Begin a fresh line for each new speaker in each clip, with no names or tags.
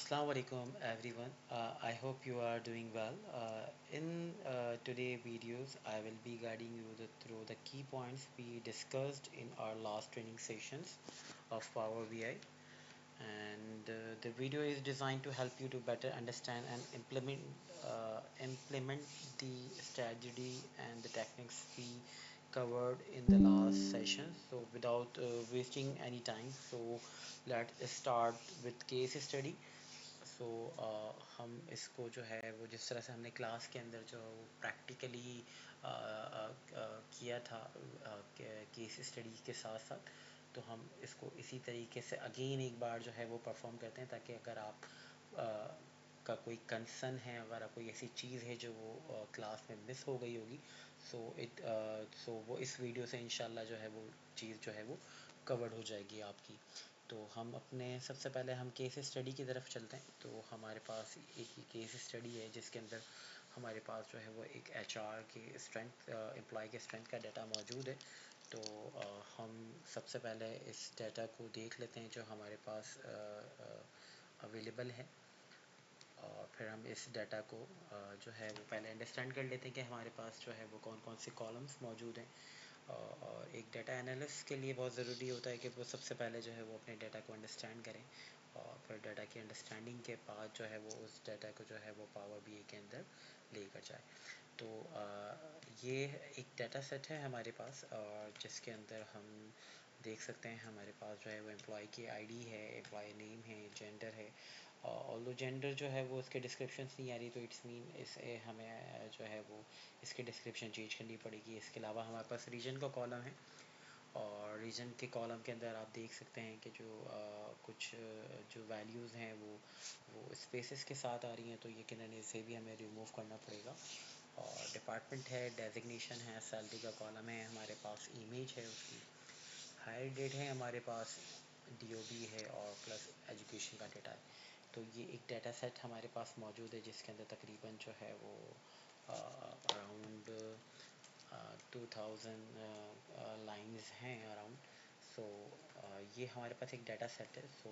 Assalamu alaikum everyone. I hope you are doing well. In today videos, I will be guiding you through the key points we discussed in our last training sessions of Power BI. And the video is designed to help you to better understand and implement the strategy and the techniques we covered in the last session. So without wasting any time, so let's start with case study. सो हम इसको जो है वो जिस तरह से हमने class के अंदर जो वो प्रैक्टिकली किया था केस स्टडी के साथ साथ, तो हम इसको इसी तरीके से अगेन एक बार जो है वो परफॉर्म करते हैं, ताकि अगर आप अ, का कोई कंसर्न है, अगर कोई ऐसी चीज़ है जो वो क्लास में मिस हो गई होगी, सो वो इस वीडियो से इंशाल्लाह जो है वो चीज़ जो है वो कवर्ड हो जाएगी आपकी। तो हम अपने सबसे पहले हम केस स्टडी की तरफ चलते हैं। तो हमारे पास एक ही केस स्टडी है जिसके अंदर हमारे पास जो है वो एक एचआर के स्ट्रेंथ, एम्प्लॉय के स्ट्रेंथ का डाटा मौजूद है। तो हम सबसे पहले इस डाटा को देख लेते हैं जो हमारे पास अवेलेबल है, और फिर हम इस डाटा को जो है वो पहले अंडरस्टैंड कर लेते हैं कि हमारे पास जो है वो कौन कौन से कॉलम्स मौजूद हैं। और एक डाटा एनालिस्ट के लिए बहुत ज़रूरी होता है कि वो सबसे पहले जो है वो अपने डाटा को अंडरस्टैंड करें, और फिर डाटा की अंडरस्टैंडिंग के बाद जो है वो उस डाटा को जो है वो पावर बीआई के अंदर लेकर जाए। तो ये एक डाटा सेट है हमारे पास, और जिसके अंदर हम देख सकते हैं हमारे पास जो है वो एम्प्लॉय की आईडी है, एम्प्लॉय नेम है, जेंडर है। ऑल्दो जेंडर जो है वो उसके डिस्क्रिप्शन नहीं आ रही, तो इट्स मीन इसे हमें जो है वो इसकी डिस्क्रिप्शन चेंज करनी पड़ेगी। इसके अलावा हमारे पास रीजन का कॉलम है, और रीजन के कॉलम के अंदर आप देख सकते हैं कि जो कुछ जो वैल्यूज़ हैं वो स्पेसेस के साथ आ रही हैं, तो यकीनन इसे भी हमें रिमूव करना पड़ेगा। और डिपार्टमेंट है, डेजिग्नेशन है, सैलरी का कॉलम है, हमारे पास इमेज है उसकी, हायर डेट है हमारे पास, डीओबी है, और प्लस एजुकेशन का डेटा है। तो ये एक डाटा सेट हमारे पास मौजूद है जिसके अंदर तकरीबन जो है वो अराउंड 2000 लाइंस हैं अराउंड। सो ये हमारे पास एक डाटा सेट है। सो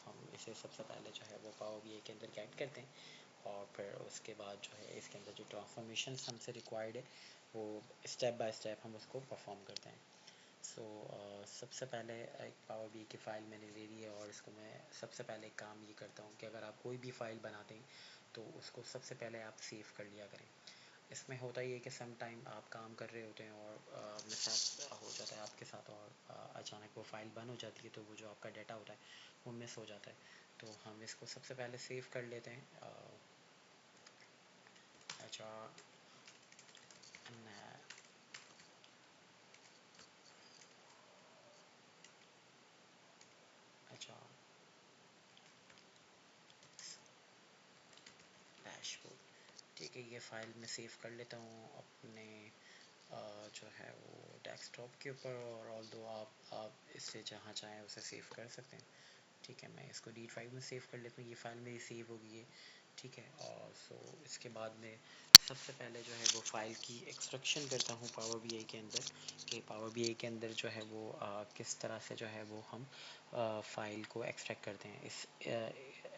हम इसे सबसे पहले जो है वो पावर बीआई के अंदर ऐड करते हैं, और फिर उसके बाद जो है इसके अंदर जो ट्रांसफॉर्मेशन हमसे रिक्वायर्ड है वो स्टेप बाय स्टेप हम उसको परफॉर्म करते हैं। सो सबसे पहले एक पावर बी की फ़ाइल मैंने ले ली है, और इसको मैं सबसे पहले एक काम ये करता हूँ कि अगर आप कोई भी फ़ाइल बनाते हैं तो उसको सबसे पहले आप सेव कर लिया करें। इसमें होता ही है कि सम टाइम आप काम कर रहे होते हैं और मिसअप हो जाता है आपके साथ, और अचानक वो फ़ाइल बंद हो जाती है, तो वो जो आपका डाटा होता है वो मिस हो जाता है। तो हम इसको सबसे पहले सेव कर लेते हैं। अच्छा, अच्छा, डैशबोर्ड, ठीक है, ये फ़ाइल मैं सेव कर लेता हूँ अपने जो है वो डेस्कटॉप के ऊपर, और ऑल दो आप इससे जहाँ चाहें उसे सेव कर सकते हैं। ठीक है, मैं इसको डी फाइव में सेव कर लेता हूँ, ये फ़ाइल मेरी सेव हो गई है। ठीक है, और सो इसके बाद में सबसे पहले जो है वो फ़ाइल की एक्सट्रैक्शन करता हूँ पावर बीआई के अंदर, कि पावर बीआई के अंदर जो है वो किस तरह से जो है वो हम फ़ाइल को एक्सट्रैक्ट करते हैं। इस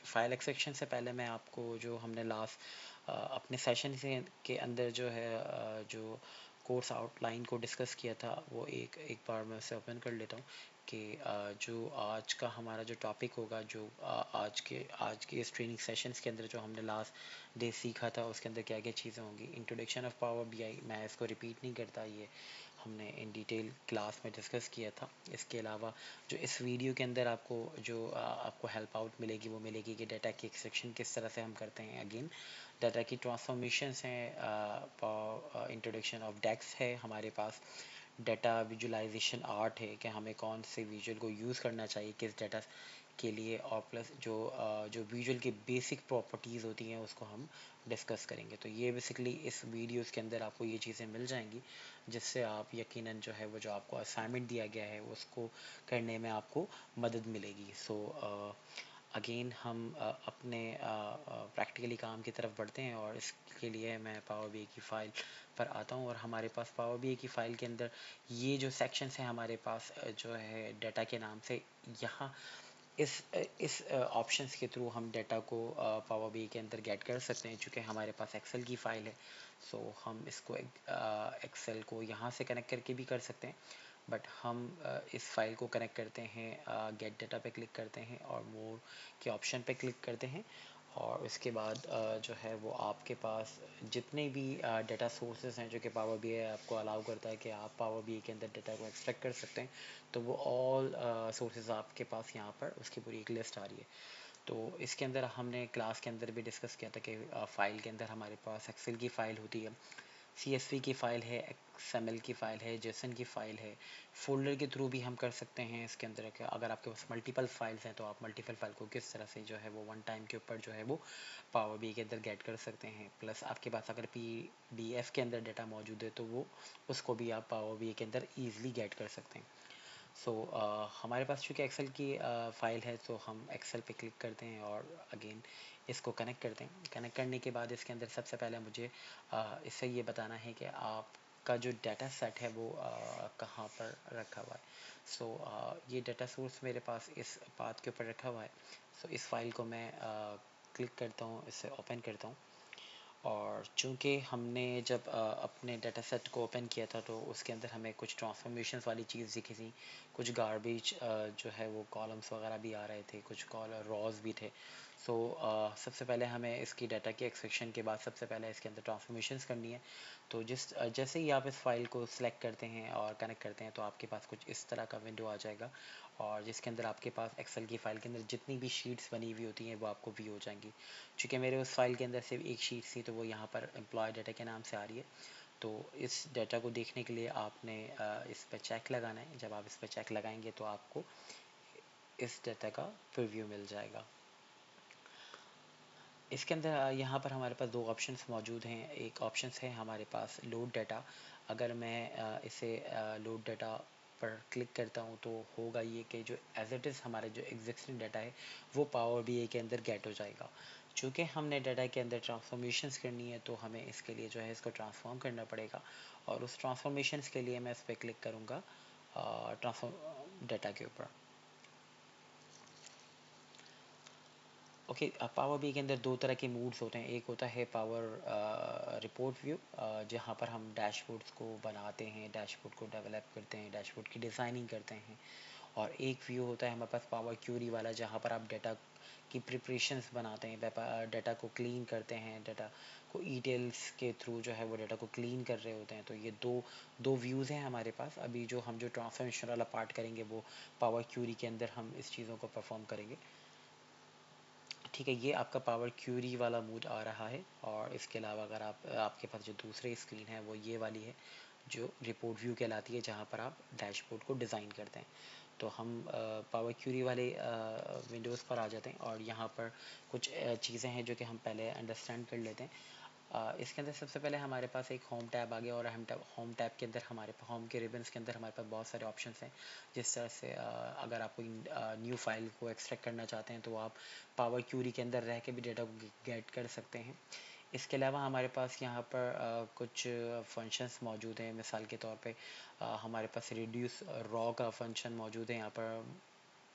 फ़ाइल एक्सट्रैक्शन से पहले मैं आपको जो हमने लास्ट अपने सेशन से के अंदर जो है जो कोर्स आउटलाइन को डिस्कस किया था, वो एक एक बार मैं उसे ओपन कर लेता हूँ कि जो आज का हमारा जो टॉपिक होगा, जो आज के इस ट्रेनिंग सेशंस के अंदर जो हमने लास्ट डे सीखा था, उसके अंदर क्या क्या चीज़ें होंगी। इंट्रोडक्शन ऑफ पावर बीआई, मैं इसको रिपीट नहीं करता, ये हमने इन डिटेल क्लास में डिस्कस किया था। इसके अलावा जो इस वीडियो के अंदर आपको जो आपको हेल्प आउट मिलेगी वो मिलेगी कि डाटा की एक्सट्रैक्शन किस तरह से हम करते हैं। अगेन डाटा की ट्रांसफॉर्मेशंस हैं, इंट्रोडक्शन ऑफ डेक्स है हमारे पास, डाटा विजुअलाइजेशन आर्ट है कि हमें कौन से विजुअल को यूज़ करना चाहिए किस डाटा के लिए, और प्लस जो विजुअल की बेसिक प्रॉपर्टीज़ होती हैं उसको हम डिस्कस करेंगे। तो ये बेसिकली इस वीडियोस के अंदर आपको ये चीज़ें मिल जाएंगी, जिससे आप यकीनन जो है वो जो आपको असाइनमेंट दिया गया है उसको करने में आपको मदद मिलेगी। सो अगेन हम अपने प्रैक्टिकली काम की तरफ बढ़ते हैं, और इसके लिए मैं पावर बीआई की फ़ाइल पर आता हूँ। और हमारे पास पावर बीआई की फ़ाइल के अंदर ये जो सेक्शंस हैं हमारे पास जो है डाटा के नाम से, यहाँ इस ऑप्शंस के थ्रू हम डाटा को पावर बी के अंदर गेट कर सकते हैं। चूँकि हमारे पास एक्सेल की फ़ाइल है, सो हम इसको एक्सेल को यहाँ से कनेक्ट करके भी कर सकते हैं, बट हम इस फाइल को कनेक्ट करते हैं, गेट डाटा पे क्लिक करते हैं और मोर के ऑप्शन पे क्लिक करते हैं, और उसके बाद जो है वो आपके पास जितने भी डाटा सोर्सेज हैं जो कि पावर बी आपको अलाउ करता है कि आप पावर बी के अंदर डाटा को एक्सट्रैक्ट कर सकते हैं, तो वो ऑल सोर्सेज आपके पास यहाँ पर उसकी पूरी एक लिस्ट आ रही है। तो इसके अंदर हमने क्लास के अंदर भी डिस्कस किया था कि फ़ाइल के अंदर हमारे पास एक्सेल की फ़ाइल होती है, CSV की फ़ाइल है, XML की फ़ाइल है, जेसन की फ़ाइल है, फ़ोल्डर के थ्रू भी हम कर सकते हैं इसके अंदर के। अगर आपके पास मल्टीपल फाइल्स हैं तो आप मल्टीपल फाइल को किस तरह से जो है वो वन टाइम के ऊपर जो है वो पावर बी के अंदर गेट कर सकते हैं। प्लस आपके पास अगर PDF के अंदर डाटा मौजूद है तो वो उसको भी आप पावर बी के अंदर ईज़िली गेट कर सकते हैं। सो हमारे पास चूँकि एक्सेल की फ़ाइल है, तो हम एक्सेल पे क्लिक करते हैं और अगेन इसको कनेक्ट करते हैं। कनेक्ट करने के बाद इसके अंदर सबसे पहले मुझे इससे ये बताना है कि आपका जो डाटा सेट है वो कहाँ पर रखा हुआ है। सो ये डाटा सोर्स मेरे पास इस पाथ के ऊपर रखा हुआ है। सो इस फाइल को मैं क्लिक करता हूँ, इसे ओपन करता हूँ, और चूँकि हमने जब अपने डाटा सेट को ओपन किया था तो उसके अंदर हमें कुछ ट्रांसफॉर्मेशंस वाली चीज़ दिखी थी, कुछ गार्बेज जो है वो कॉलम्स वगैरह भी आ रहे थे, कुछ कॉलर रॉज भी थे। सो सबसे पहले हमें इसकी डाटा की एक्सट्रैक्शन के बाद सबसे पहले इसके अंदर ट्रांसफॉर्मेशंस करनी है। तो जैसे ही आप इस फाइल को सिलेक्ट करते हैं और कनेक्ट करते हैं तो आपके पास कुछ इस तरह का विंडो आ जाएगा, और जिसके अंदर आपके पास एक्सेल की फ़ाइल के अंदर जितनी भी शीट्स बनी हुई होती हैं वो आपको व्यू हो जाएंगी। चूँकि मेरे उस फाइल के अंदर सिर्फ एक शीट थी तो वो यहाँ पर एम्प्लॉय डाटा के नाम से आ रही है। तो इस डाटा को देखने के लिए आपने इस पर चेक लगाना है। जब आप इस पर चेक लगाएंगे तो आपको इस डाटा का प्रीव्यू मिल जाएगा। इसके अंदर यहाँ पर हमारे पास दो ऑप्शंस मौजूद हैं। एक ऑप्शंस है हमारे पास लोड डाटा। अगर मैं इसे लोड डाटा पर क्लिक करता हूँ तो होगा ये कि जो एज इट इज़ हमारे जो एग्जिस्टिंग डाटा है वो पावर बी के अंदर गेट हो जाएगा। चूँकि हमने डाटा के अंदर ट्रांसफॉर्मेशंस करनी है तो हमें इसके लिए जो है इसको ट्रांसफॉर्म करना पड़ेगा, और उस ट्रांसफॉर्मेशंस के लिए मैं इस पर क्लिक करूँगा ट्रांसफॉर्म डाटा के ऊपर। ओके, पावर बी के अंदर दो तरह के मूड्स होते हैं। एक होता है पावर रिपोर्ट व्यू, जहाँ पर हम डैशबोर्ड्स को बनाते हैं, डैशबोर्ड को डेवलप करते हैं, डैशबोर्ड की डिज़ाइनिंग करते हैं। और एक व्यू होता है हमारे पास पावर क्यूरी वाला, जहाँ पर आप डाटा की प्रिपरेशंस बनाते हैं, डाटा को क्लीन करते हैं, डाटा को ईटेल्स के थ्रू जो है वो डाटा को क्लीन कर रहे होते हैं। तो ये दो दो व्यूज़ हैं हमारे पास। अभी जो हम जो ट्रांसफॉर्मेशन वाला पार्ट करेंगे वो पावर क्यूरी के अंदर हम इस चीज़ों को परफॉर्म करेंगे। ठीक है, ये आपका पावर क्यूरी वाला मूड आ रहा है। और इसके अलावा अगर आपके पास जो दूसरी स्क्रीन है वो ये वाली है जो रिपोर्ट व्यू कहलाती है, जहाँ पर आप डैशबोर्ड को डिज़ाइन करते हैं। तो हम पावर क्यूरी वाले विंडोज़ पर आ जाते हैं, और यहाँ पर कुछ चीज़ें हैं जो कि हम पहले अंडरस्टैंड कर लेते हैं। इसके अंदर सबसे पहले हमारे पास एक होम टैब आ गया, और होम टैब के अंदर हमारे होम के रिबन्स के अंदर हमारे पास बहुत सारे ऑप्शंस हैं। जिस तरह से अगर आप कोई न्यू फाइल को एक्सट्रैक्ट करना चाहते हैं तो आप पावर क्यूरी के अंदर रह के भी डेटा को गेट कर सकते हैं। इसके अलावा हमारे पास यहाँ पर कुछ फंक्शंस मौजूद हैं। मिसाल के तौर पे हमारे पास रिड्यूस रॉ का फंक्शन मौजूद है, यहाँ पर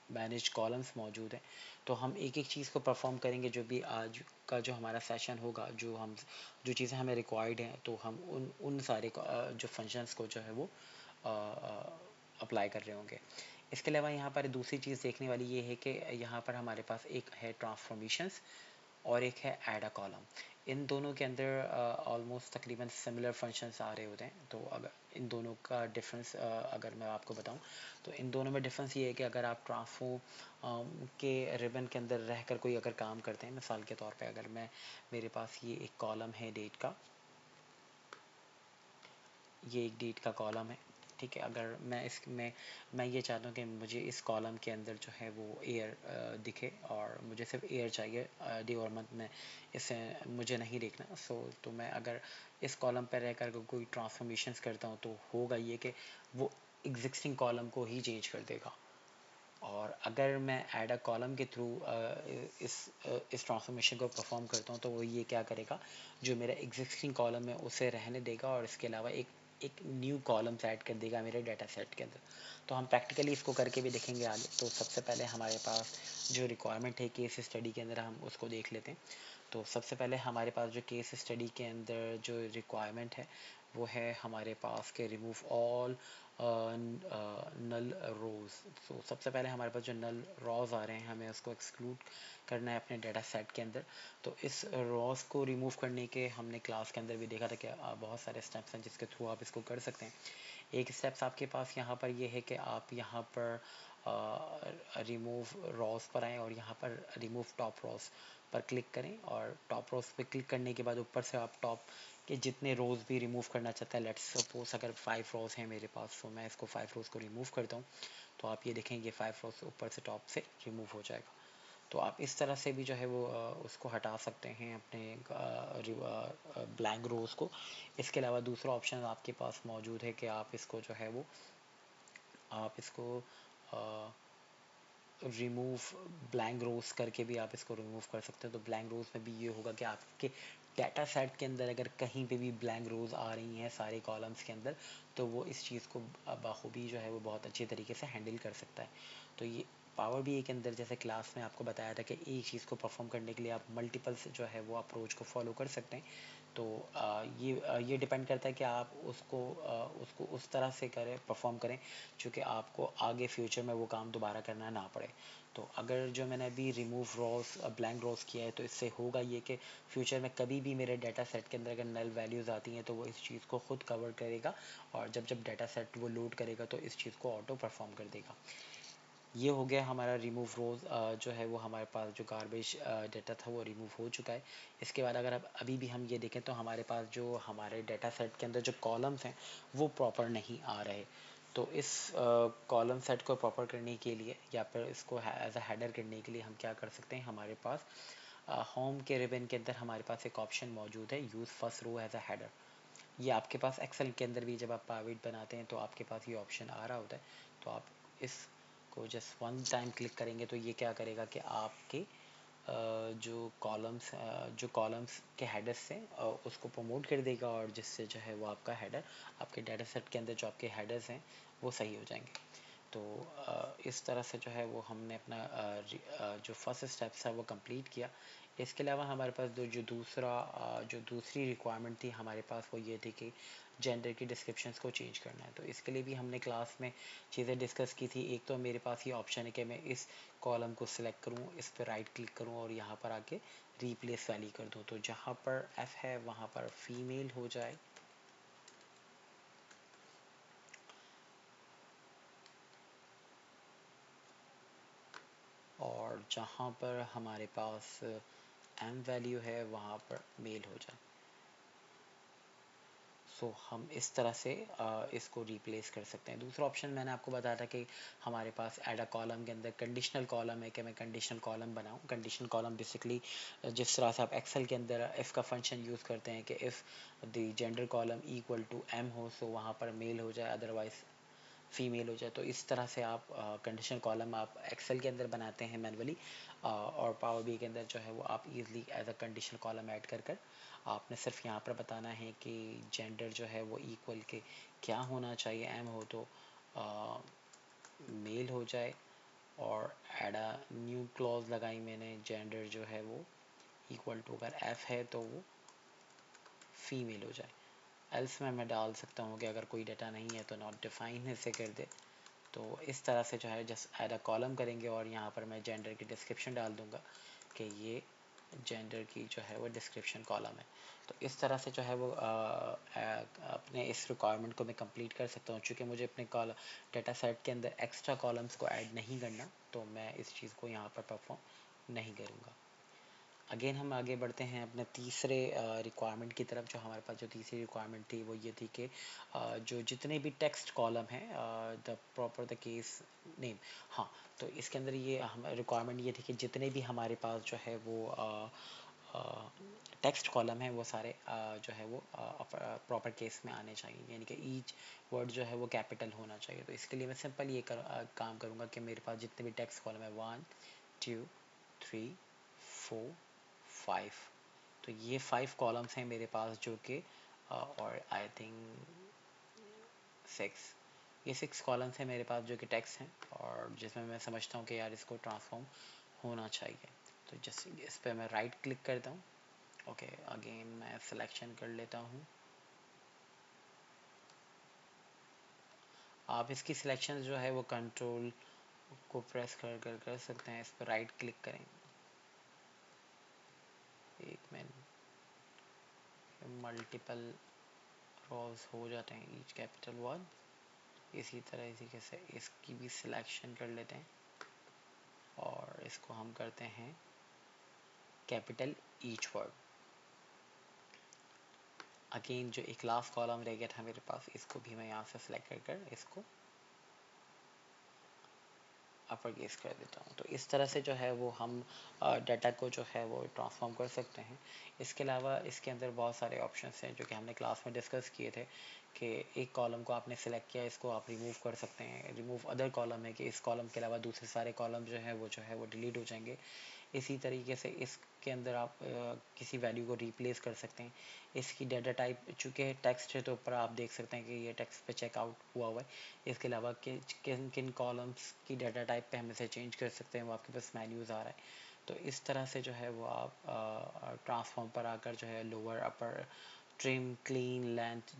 मैनेज कॉलम्स मौजूद हैं। तो हम एक एक चीज़ को परफॉर्म करेंगे। जो भी आज का जो हमारा सेशन होगा, जो चीज़ें हमें रिक्वायर्ड हैं, तो हम उन सारे जो फंक्शंस को जो है वो अप्लाई कर रहे होंगे। इसके अलावा यहाँ पर दूसरी चीज़ देखने वाली ये है कि यहाँ पर हमारे पास एक है ट्रांसफॉर्मेशंस और एक है ऐड अ कॉलम। इन दोनों के अंदर ऑलमोस्ट तकरीबन सिमिलर फंक्शंस आ रहे होते हैं। तो अगर इन दोनों का डिफरेंस अगर मैं आपको बताऊं तो इन दोनों में डिफरेंस ये है कि अगर आप ट्रांसफॉर्म के रिबन के अंदर रहकर कोई अगर काम करते हैं, मिसाल के तौर पे अगर मेरे पास ये एक कॉलम है डेट का, ये एक डेट का कॉलम है। ठीक है, अगर मैं ये चाहता हूँ कि मुझे इस कॉलम के अंदर जो है वो ईयर दिखे, और मुझे सिर्फ ईयर चाहिए, डे और मंथ में इसे मुझे नहीं देखना। तो मैं अगर इस कॉलम पर रहकर कोई ट्रांसफॉर्मेशंस करता हूँ तो होगा ये कि वो एग्जिस्टिंग कॉलम को ही चेंज कर देगा। और अगर मैं ऐड अ कॉलम के थ्रू इस ट्रांसफॉर्मेशन को परफॉर्म करता हूँ तो वो ये क्या करेगा, जो मेरा एग्जिस्टिंग कॉलम है उसे रहने देगा, और इसके अलावा एक एक न्यू कॉलम्स ऐड कर देगा मेरे डाटा सेट के अंदर। तो हम प्रैक्टिकली इसको करके भी देखेंगे आगे। तो सबसे पहले हमारे पास जो रिक्वायरमेंट है केस स्टडी के अंदर, हम उसको देख लेते हैं। तो सबसे पहले हमारे पास जो केस स्टडी के अंदर जो रिक्वायरमेंट है वो है हमारे पास के रिमूव ऑल नल रोज। तो सबसे पहले हमारे पास जो नल रॉज आ रहे हैं हमें उसको एक्सक्लूड करना है अपने डाटा सेट के अंदर। तो इस रॉज को रिमूव करने के हमने क्लास के अंदर भी देखा था कि बहुत सारे स्टेप्स हैं जिसके थ्रू आप इसको कर सकते हैं। एक स्टेप्स आपके पास यहाँ पर ये है कि आप यहाँ पर रिमूव रॉस पर आएँ और यहाँ पर रिमूव टॉप रॉस पर क्लिक करें, और टॉप रोज पे क्लिक करने के बाद ऊपर से आप टॉप के जितने रोज भी रिमूव करना चाहते हैं, लेट्स सपोज अगर 5 रोज हैं मेरे पास, तो मैं इसको 5 रोज को रिमूव करता हूँ। तो आप ये देखेंगे 5 रोज ऊपर से टॉप से रिमूव हो जाएगा। तो आप इस तरह से भी जो है वो उसको हटा सकते हैं अपने ब्लैंक रोज को। इसके अलावा दूसरा ऑप्शन आपके पास मौजूद है कि आप इसको जो है वो आप इसको रिमूव ब्लैंक रोज करके भी आप इसको रिमूव कर सकते हैं। तो ब्लैंक रोज में भी ये होगा कि आपके डाटा सेट के अंदर अगर कहीं पे भी ब्लैंक रोज आ रही हैं सारे कॉलम्स के अंदर, तो वो इस चीज़ को बखूबी जो है वो बहुत अच्छी तरीके से हैंडल कर सकता है। तो ये पावर बी के अंदर जैसे क्लास में आपको बताया था कि एक चीज़ को परफॉर्म करने के लिए आप मल्टीपल से जो है वो अप्रोच को फॉलो कर सकते हैं। तो ये डिपेंड करता है कि आप उसको उस तरह से करें, परफॉर्म करें जो कि आपको आगे फ्यूचर में वो काम दोबारा करना ना पड़े। तो अगर जो मैंने अभी रिमूव रॉस ब्लैंक रॉस किया है, तो इससे होगा ये कि फ्यूचर में कभी भी मेरे डाटा सेट के अंदर अगर नल वैल्यूज़ आती हैं तो वो इस चीज़ को खुद कवर करेगा, और जब जब डाटा सेट वो लोड करेगा तो इस चीज़ को ऑटो परफॉर्म कर देगा। ये हो गया हमारा रिमूव रोज। जो है वो हमारे पास जो गार्बेज डाटा था वो रिमूव हो चुका है। इसके बाद अगर अब अभी भी हम ये देखें तो हमारे पास जो हमारे डाटा सेट के अंदर जो कॉलम्स हैं वो प्रॉपर नहीं आ रहे। तो इस कॉलम सेट को प्रॉपर करने के लिए या फिर इसको एज अ हेडर करने के लिए हम क्या कर सकते हैं, हमारे पास होम के रिबन के अंदर हमारे पास एक ऑप्शन मौजूद है, use first row as a header. ये आपके पास एक्सेल के अंदर भी जब आप पावर्ड बनाते हैं तो आपके पास ये ऑप्शन आ रहा होता है। तो आप इसको जस्ट वन टाइम क्लिक करेंगे तो ये क्या करेगा कि आपके जो कॉलम्स के हेडर्स से उसको प्रमोट कर देगा, और जिससे जो है वो आपका हेडर आपके डाटा सेट के अंदर जो आपके हेडर्स हैं वो सही हो जाएंगे। तो इस तरह से जो है वो हमने अपना जो फर्स्ट स्टेप्स है वो कंप्लीट किया। इसके अलावा हमारे पास जो दूसरी रिक्वायरमेंट थी हमारे पास वो ये थी कि जेंडर की डिस्क्रिप्शंस को चेंज करना है। तो इसके लिए भी हमने क्लास में चीज़ें डिस्कस की थी। एक तो मेरे पास ये ऑप्शन है कि मैं इस कॉलम को सिलेक्ट करूँ, इस पर राइट क्लिक करूँ और यहाँ पर आके रिप्लेस वैली कर दूँ। तो जहाँ पर एफ है वहाँ पर फीमेल हो जाए, और जहाँ पर हमारे पास एम वैल्यू है वहाँ पर मेल हो जाए। सो हम इस तरह से इसको रिप्लेस कर सकते हैं। दूसरा ऑप्शन मैंने आपको बताया था कि हमारे पास ऐड अ कॉलम के अंदर कंडीशनल कॉलम है कि मैं कंडीशनल कॉलम बनाऊं। कंडीशनल कॉलम बेसिकली जिस तरह से आप एक्सेल के अंदर इफ़ का फंक्शन यूज़ करते हैं कि if the gender column equal to M हो, सो वहाँ पर मेल हो जाए, अदरवाइज फीमेल हो जाए। तो इस तरह से आप कंडीशनल कॉलम आप एक्सेल के अंदर बनाते हैं मैनुअली, और पावर बी के अंदर जो है वो आप easily as a conditional column add कर कर आपने सिर्फ यहाँ पर बताना है कि जेंडर जो है वो इक्वल के क्या होना चाहिए, एम हो तो मेल हो जाए, और एड अ न्यू क्लॉज लगाई मैंने, जेंडर जो है वो इक्वल टू अगर एफ है तो वो फीमेल हो जाए। एल्स में मैं डाल सकता हूँ कि अगर कोई डाटा नहीं है तो नॉट डिफाइन इसे कर दे। तो इस तरह से जो है जस्ट ऐड अ कॉलम करेंगे और यहाँ पर मैं जेंडर की डिस्क्रिप्शन डाल दूँगा कि ये जेंडर की जो है वो डिस्क्रिप्शन कॉलम है। तो इस तरह से जो है वो अपने इस रिक्वायरमेंट को मैं कंप्लीट कर सकता हूँ। चूँकि मुझे अपने डाटा सेट के अंदर एक्स्ट्रा कॉलम्स को ऐड नहीं करना, तो मैं इस चीज़ को यहाँ पर परफॉर्म नहीं करूँगा। अगेन हम आगे बढ़ते हैं अपने तीसरे रिक्वायरमेंट की तरफ। जो हमारे पास जो तीसरी रिक्वायरमेंट थी वो ये थी कि जो जितने भी टेक्स्ट कॉलम हैं, the proper the case name, हाँ, तो इसके अंदर ये हम रिक्वायरमेंट ये थी कि जितने भी हमारे पास जो है वो टेक्स्ट कॉलम है वो सारे जो है वो प्रॉपर केस में आने चाहिए, यानी कि ईच वर्ड जो है वो कैपिटल होना चाहिए। तो इसके लिए मैं सिंपल ये काम करूँगा कि मेरे पास जितने भी टेक्स्ट कॉलम है 1 2 3 4 5, तो ये 5 कॉलम्स हैं मेरे पास जो कि और आई थिंक 6, ये 6 कॉलम्स है मेरे पास जो कि टेक्स्ट हैं और जिसमें मैं समझता हूँ कि यार इसको ट्रांसफॉर्म होना चाहिए। तो जस्ट इस पर मैं राइट क्लिक करता हूँ। ओके, अगेन मैं सिलेक्शन कर लेता हूँ। आप इसकी सिलेक्शन जो है वो कंट्रोल को प्रेस कर सकते हैं। इस पर राइट क्लिक करें, एक मिनट, मल्टीपल रोज हो जाते हैं, ईच कैपिटल वन। इसी तरीके से इसकी भी सिलेक्शन कर लेते हैं और इसको हम करते हैं कैपिटल ईच वर्ड। अगेन जो एक लास्ट कॉलम रह गया था मेरे पास, इसको भी मैं यहाँ से सिलेक्ट कर इसको अपर केस कर देता हूँ। तो इस तरह से जो है वो हम डाटा को जो है वो ट्रांसफॉर्म कर सकते हैं। इसके अलावा इसके अंदर बहुत सारे ऑप्शंस हैं जो कि हमने क्लास में डिस्कस किए थे कि एक कॉलम को आपने सेलेक्ट किया, इसको आप रिमूव कर सकते हैं। रिमूव अदर कॉलम है कि इस कॉलम के अलावा दूसरे सारे कॉलम जो है वो डिलीट हो जाएंगे। इसी तरीके से इसके अंदर आप किसी वैल्यू को रिप्लेस कर सकते हैं। इसकी डाटा टाइप चूँकि टेक्स्ट है तो ऊपर आप देख सकते हैं कि ये टेक्स्ट पे चेकआउट हुआ हुआ है। इसके अलावा किन किन कॉलम्स की डाटा टाइप पे हम इसे चेंज कर सकते हैं, वो आपके पास मेन्यूज़ आ रहा है। तो इस तरह से जो है वो आप ट्रांसफॉर्म पर आकर जो है lower upper trim clean length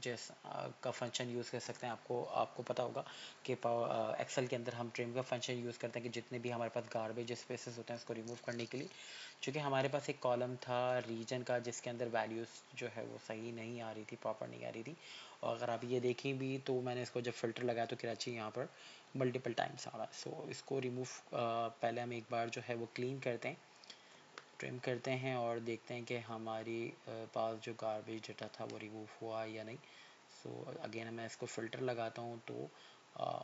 का फंक्शन यूज़ कर सकते हैं। आपको आपको पता होगा कि एक्सेल के अंदर हम ट्रिम का फंक्शन यूज़ करते हैं कि जितने भी हमारे पास गार्बेज स्पेसेस होते हैं उसको रिमूव करने के लिए। क्योंकि हमारे पास एक कॉलम था रीजन का जिसके अंदर वैल्यूज़ जो है वो सही नहीं आ रही थी, प्रॉपर नहीं आ रही थी। और अगर आप ये देखें भी तो मैंने इसको जब फ़िल्टर लगाया तो कराची यहाँ पर मल्टीपल टाइम्स आ रहा है। सो इसको रिमूव पहले हम एक बार जो है वो क्लीन करते हैं, ट्रिम करते हैं और देखते हैं कि हमारी पास जो गार्बेज डाटा था वो रिमूव हुआ या नहीं। सो अगेन मैं इसको फ़िल्टर लगाता हूँ तो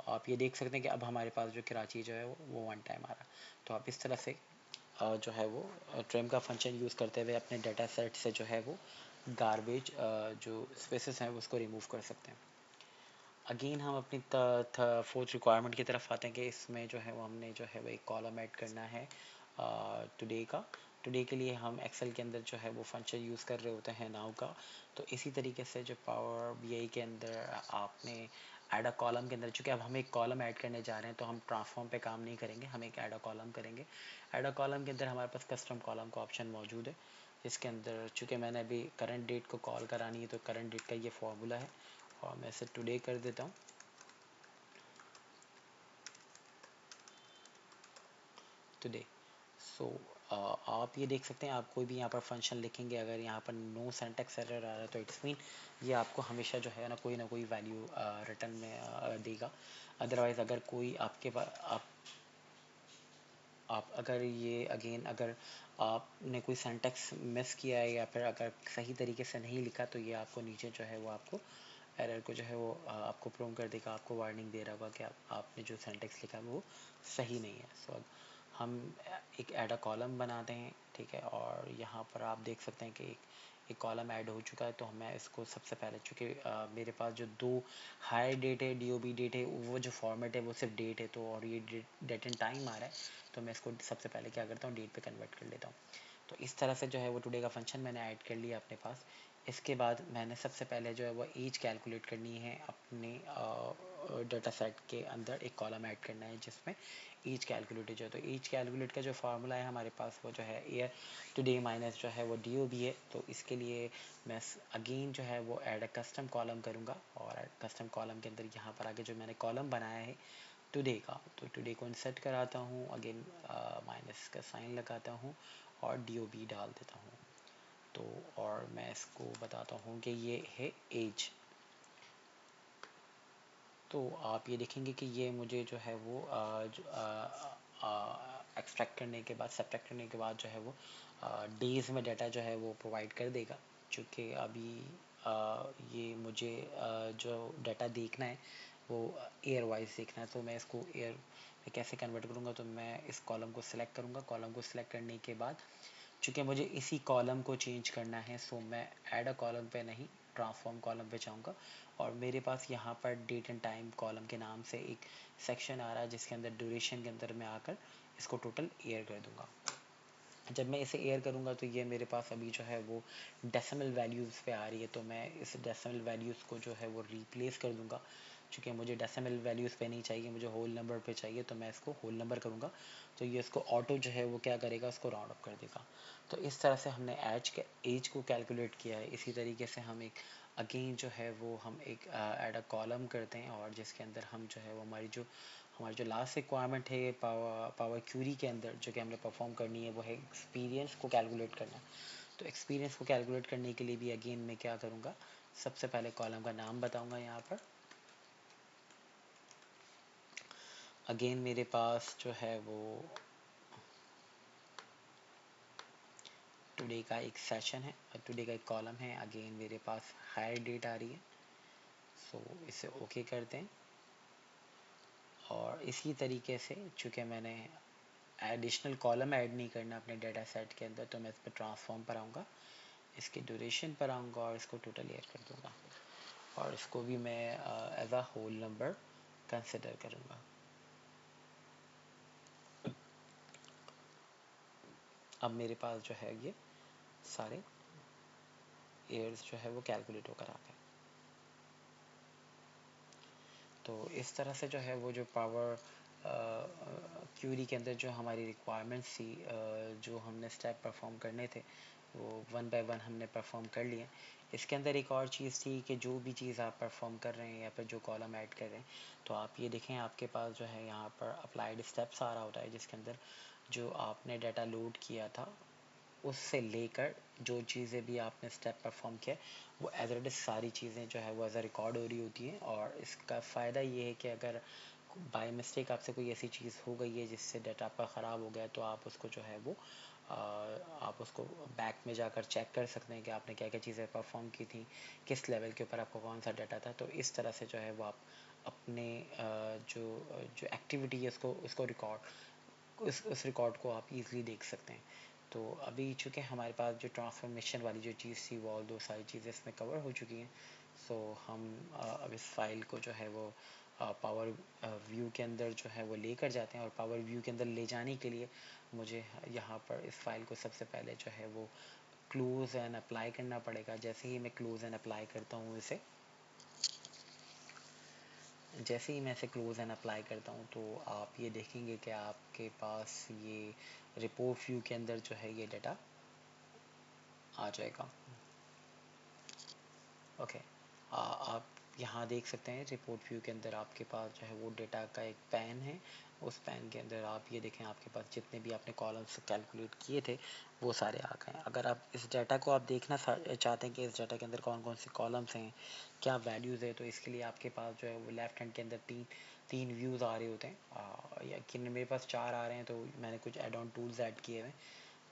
आप ये देख सकते हैं कि अब हमारे पास जो कराची जो है वो वन टाइम आ रहा है। तो आप इस तरह से जो है वो ट्रिम का फंक्शन यूज़ करते हुए अपने डाटा सेट से जो है वो गार्बेज जो स्पेसेस हैं उसको रिमूव कर सकते हैं। अगेन हम अपनी फोर्थ रिक्वायरमेंट की तरफ आते हैं कि इसमें जो है वो हमने जो है वो एक कॉलम ऐड करना है टुडे का। टुडे के लिए हम एक्सेल के अंदर जो है वो फंक्शन यूज़ कर रहे होते हैं नाउ का। तो इसी तरीके से जो पावर बीआई के अंदर आपने ऐड अ कॉलम के अंदर, चूँकि अब हम एक कॉलम ऐड करने जा रहे हैं तो हम ट्रांसफॉर्म पे काम नहीं करेंगे, हम एक ऐड अ कॉलम करेंगे। ऐड अ कॉलम के अंदर हमारे पास कस्टम कॉलम का ऑप्शन मौजूद है जिसके अंदर चूँकि मैंने अभी करंट डेट को कॉल करानी है तो करंट डेट का ये फॉर्मूला है और मैं इसे टुडे कर देता हूँ। टुडे। सो आप ये देख सकते हैं, आप कोई भी यहाँ पर फंक्शन लिखेंगे, अगर यहाँ पर नो सिंटैक्स एरर आ रहा है तो इट्स मीन ये आपको हमेशा जो है ना कोई वैल्यू रिटर्न में देगा। अदरवाइज़ अगर कोई आपके पास आप अगर ये अगेन अगर आपने कोई सिंटैक्स मिस किया है या फिर अगर सही तरीके से नहीं लिखा तो ये आपको नीचे जो है वो आपको एरर को जो है वो आपको प्रोम कर देगा, आपको वार्निंग दे रहा होगा कि आपने जो सिंटैक्स लिखा है वो सही नहीं है। सो हम एक ऐड अ कॉलम बनाते हैं, ठीक है। और यहाँ पर आप देख सकते हैं कि एक कॉलम ऐड हो चुका है। तो मैं इसको सबसे पहले चूँकि मेरे पास जो दो हायर डेट है, डीओबी डेट है, वो जो फॉर्मेट है वो सिर्फ डेट है तो, और ये डेट एंड टाइम आ रहा है तो मैं इसको सबसे पहले क्या करता हूँ, डेट पे कन्वर्ट कर लेता हूँ। तो इस तरह से जो है वो टुडे का फंक्शन मैंने ऐड कर लिया अपने पास। इसके बाद मैंने सबसे पहले जो है वो एज कैलकुलेट करनी है अपने डाटा सेट के अंदर। एक कॉलम ऐड करना है जिसमें एज कैलकुलेट जो है, तो एज कैलकुलेट का जो फार्मूला है हमारे पास वो जो है ईयर टुडे माइनस जो है वो डीओबी है। तो इसके लिए मैं अगेन जो है वो ऐड अ कस्टम कॉलम करूँगा और कस्टम कॉलम के अंदर यहाँ पर आगे जो मैंने कॉलम बनाया है टुडे का, तो टुडे को इंसर्ट कराता हूँ, अगेन माइनस का साइन लगाता हूँ और डीओबी डाल देता हूँ। तो और मैं इसको बताता हूँ कि ये है एज। तो आप ये देखेंगे कि ये मुझे जो है वो एक्सट्रैक्ट करने के बाद, सब्ट्रैक्ट करने के बाद जो है वो डेज़ में डाटा जो है वो प्रोवाइड कर देगा। चूँकि अभी ये मुझे जो डाटा देखना है वो ईयर वाइज देखना है, तो मैं इसको ईयर में कैसे कन्वर्ट करूँगा, तो मैं इस कॉलम को सिलेक्ट करूँगा। कॉलम को सिलेक्ट करने के बाद चूँकि मुझे इसी कॉलम को चेंज करना है, सो मैं ऐड अ कॉलम पे नहीं ट्रांसफॉर्म कॉलम पे जाऊँगा और मेरे पास यहाँ पर डेट एंड टाइम कॉलम के नाम से एक सेक्शन आ रहा है जिसके अंदर ड्यूरेशन के अंदर मैं आकर इसको टोटल ईयर कर दूँगा। जब मैं इसे एयर करूँगा तो ये मेरे पास अभी जो है वो डेसिमल वैल्यूज़ पे आ रही है, तो मैं इस डेसिमल वैल्यूज़ को जो है वो रिप्लेस कर दूँगा। चूँकि मुझे डेसिमल वैल्यूज़ पे नहीं चाहिए, मुझे होल नंबर पे चाहिए, तो मैं इसको होल नंबर करूँगा। तो ये इसको ऑटो जो है वो क्या करेगा, उसको राउंड अप कर देगा। तो इस तरह से हमने एज को कैलकुलेट किया है। इसी तरीके से हम एक अगेन जो है वो हम एक ऐड अ कॉलम करते हैं, और जिसके अंदर हम जो है वो हमारी जो लास्ट रिक्वायरमेंट है पावर क्यूरी के अंदर जो कि हमने परफॉर्म करनी है, वो है एक्सपीरियंस को कैलकुलेट करना। तो एक्सपीरियंस को कैलकुलेट करने के लिए भी अगेन मैं क्या करूँगा, सबसे पहले कॉलम का नाम बताऊँगा यहाँ पर। अगेन मेरे पास जो है वो टुडे का एक सेशन है और टुडे का एक कॉलम है। अगेन मेरे पास हायर डेट आ रही है, सो इसे ओके करते हैं। और इसी तरीके से चूँकि मैंने एडिशनल कॉलम ऐड नहीं करना अपने डेटा सेट के अंदर, तो मैं इस पर ट्रांसफॉर्म पर आऊँगा, इसके ड्यूरेशन पर आऊँगा और इसको टोटल ऐड कर दूँगा, और इसको भी मैं as a whole number consider करूँगा। अब मेरे पास जो है ये सारे एयर्स जो है वो कैलकुलेट होकर आ गए। तो इस तरह से जो है वो जो पावर क्यूरी के अंदर जो हमारी रिक्वायरमेंट्स थी, जो हमने स्टेप परफॉर्म करने थे, वो वन बाय वन हमने परफॉर्म कर लिए। इसके अंदर एक और चीज़ थी कि जो भी चीज़ आप परफॉर्म कर रहे हैं या फिर जो कॉलम ऐड कर रहे हैं, तो आप ये देखें आपके पास जो है यहाँ पर अप्लाइड स्टेप्स आ रहा होता है, जिसके अंदर जो आपने डाटा लोड किया था उससे लेकर जो चीज़ें भी आपने स्टेप परफॉर्म किया, वो एज इट इज़ सारी चीज़ें जो है वो एज अ रिकॉर्ड हो रही होती हैं। और इसका फ़ायदा ये है कि अगर बाय मिस्टेक आपसे कोई ऐसी चीज़ हो गई है जिससे डाटा आपका ख़राब हो गया, तो आप उसको जो है वो आप उसको बैक में जाकर चेक कर सकते हैं कि आपने क्या क्या चीज़ें परफॉर्म की थी, किस लेवल के ऊपर आपका कौन सा डाटा था। तो इस तरह से जो है वो आप अपने जो जो एक्टिविटी है उसको उसको रिकॉर्ड उस रिकॉर्ड को आप इजीली देख सकते हैं। तो अभी चूँकि हमारे पास जो ट्रांसफॉर्मेशन वाली जो चीज़ थी, वो ऑल दो सारी चीज़ें इसमें कवर हो चुकी हैं। सो हम अब इस फाइल को जो है वो पावर व्यू के अंदर जो है वो लेकर जाते हैं, और पावर व्यू के अंदर ले जाने के लिए मुझे यहाँ पर इस फाइल को सबसे पहले जो है वो क्लोज़ एंड अप्लाई करना पड़ेगा। जैसे ही मैं क्लोज़ एंड अप्लाई करता हूँ इसे, जैसे ही मैं इसे क्लोज़ एंड अप्लाई करता हूँ, तो आप ये देखेंगे कि आपके पास ये रिपोर्ट व्यू के अंदर जो है ये डाटा आ जाएगा। ओके, आप यहाँ देख सकते हैं रिपोर्ट व्यू के अंदर आपके पास जो है वो डेटा का एक पैन है। उस पैन के अंदर आप ये देखें आपके पास जितने भी आपने कॉलम्स कैलकुलेट किए थे वो सारे आ गए हैं। अगर आप इस डाटा को आप देखना चाहते हैं कि इस डाटा के अंदर कौन कौन से कॉलम्स हैं, क्या वैल्यूज़ है, तो इसके लिए आपके पास जो है वो लेफ्ट हैंड के अंदर तीन तीन व्यूज़ आ रहे होते हैं, या कि मेरे पास चार आ रहे हैं, तो मैंने कुछ एड ऑन टूल्स ऐड किए हुए हैं।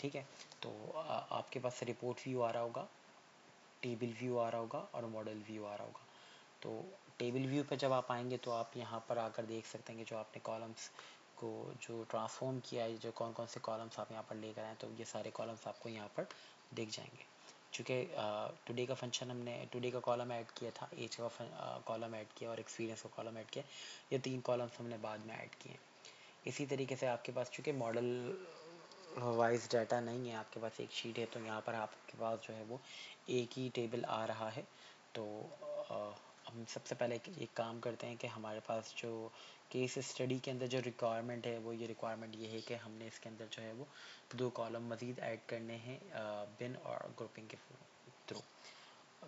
ठीक है, तो आपके पास रिपोर्ट व्यू आ रहा होगा, टेबल व्यू आ रहा होगा और मॉडल व्यू आ रहा होगा। तो टेबल व्यू पर जब आप आएंगे तो आप यहाँ पर आकर देख सकते हैं कि जो आपने कॉलम्स को जो ट्रांसफॉर्म किया है, जो कौन कौन से कॉलम्स आप यहाँ पर लेकर आए, तो ये सारे कॉलम्स आपको यहाँ पर दिख जाएंगे। चूँकि टुडे का फंक्शन हमने टुडे का कॉलम ऐड किया था, एज का कॉलम ऐड किया और एक्सपीरियंस का कॉलम ऐड किया, ये तीन कॉलम्स हमने बाद में ऐड किए। इसी तरीके से आपके पास चूँकि मॉडल वाइज डाटा नहीं है, आपके पास एक शीट है, तो यहाँ पर आपके पास जो है वो एक ही टेबल आ रहा है। तो हम सबसे पहले एक काम करते हैं कि हमारे पास जो केस स्टडी के अंदर जो रिक्वायरमेंट है, वो ये रिक्वायरमेंट ये है कि हमने इसके अंदर जो है वो दो कॉलम मज़ीद ऐड करने हैं बिन और ग्रुपिंग के थ्रू।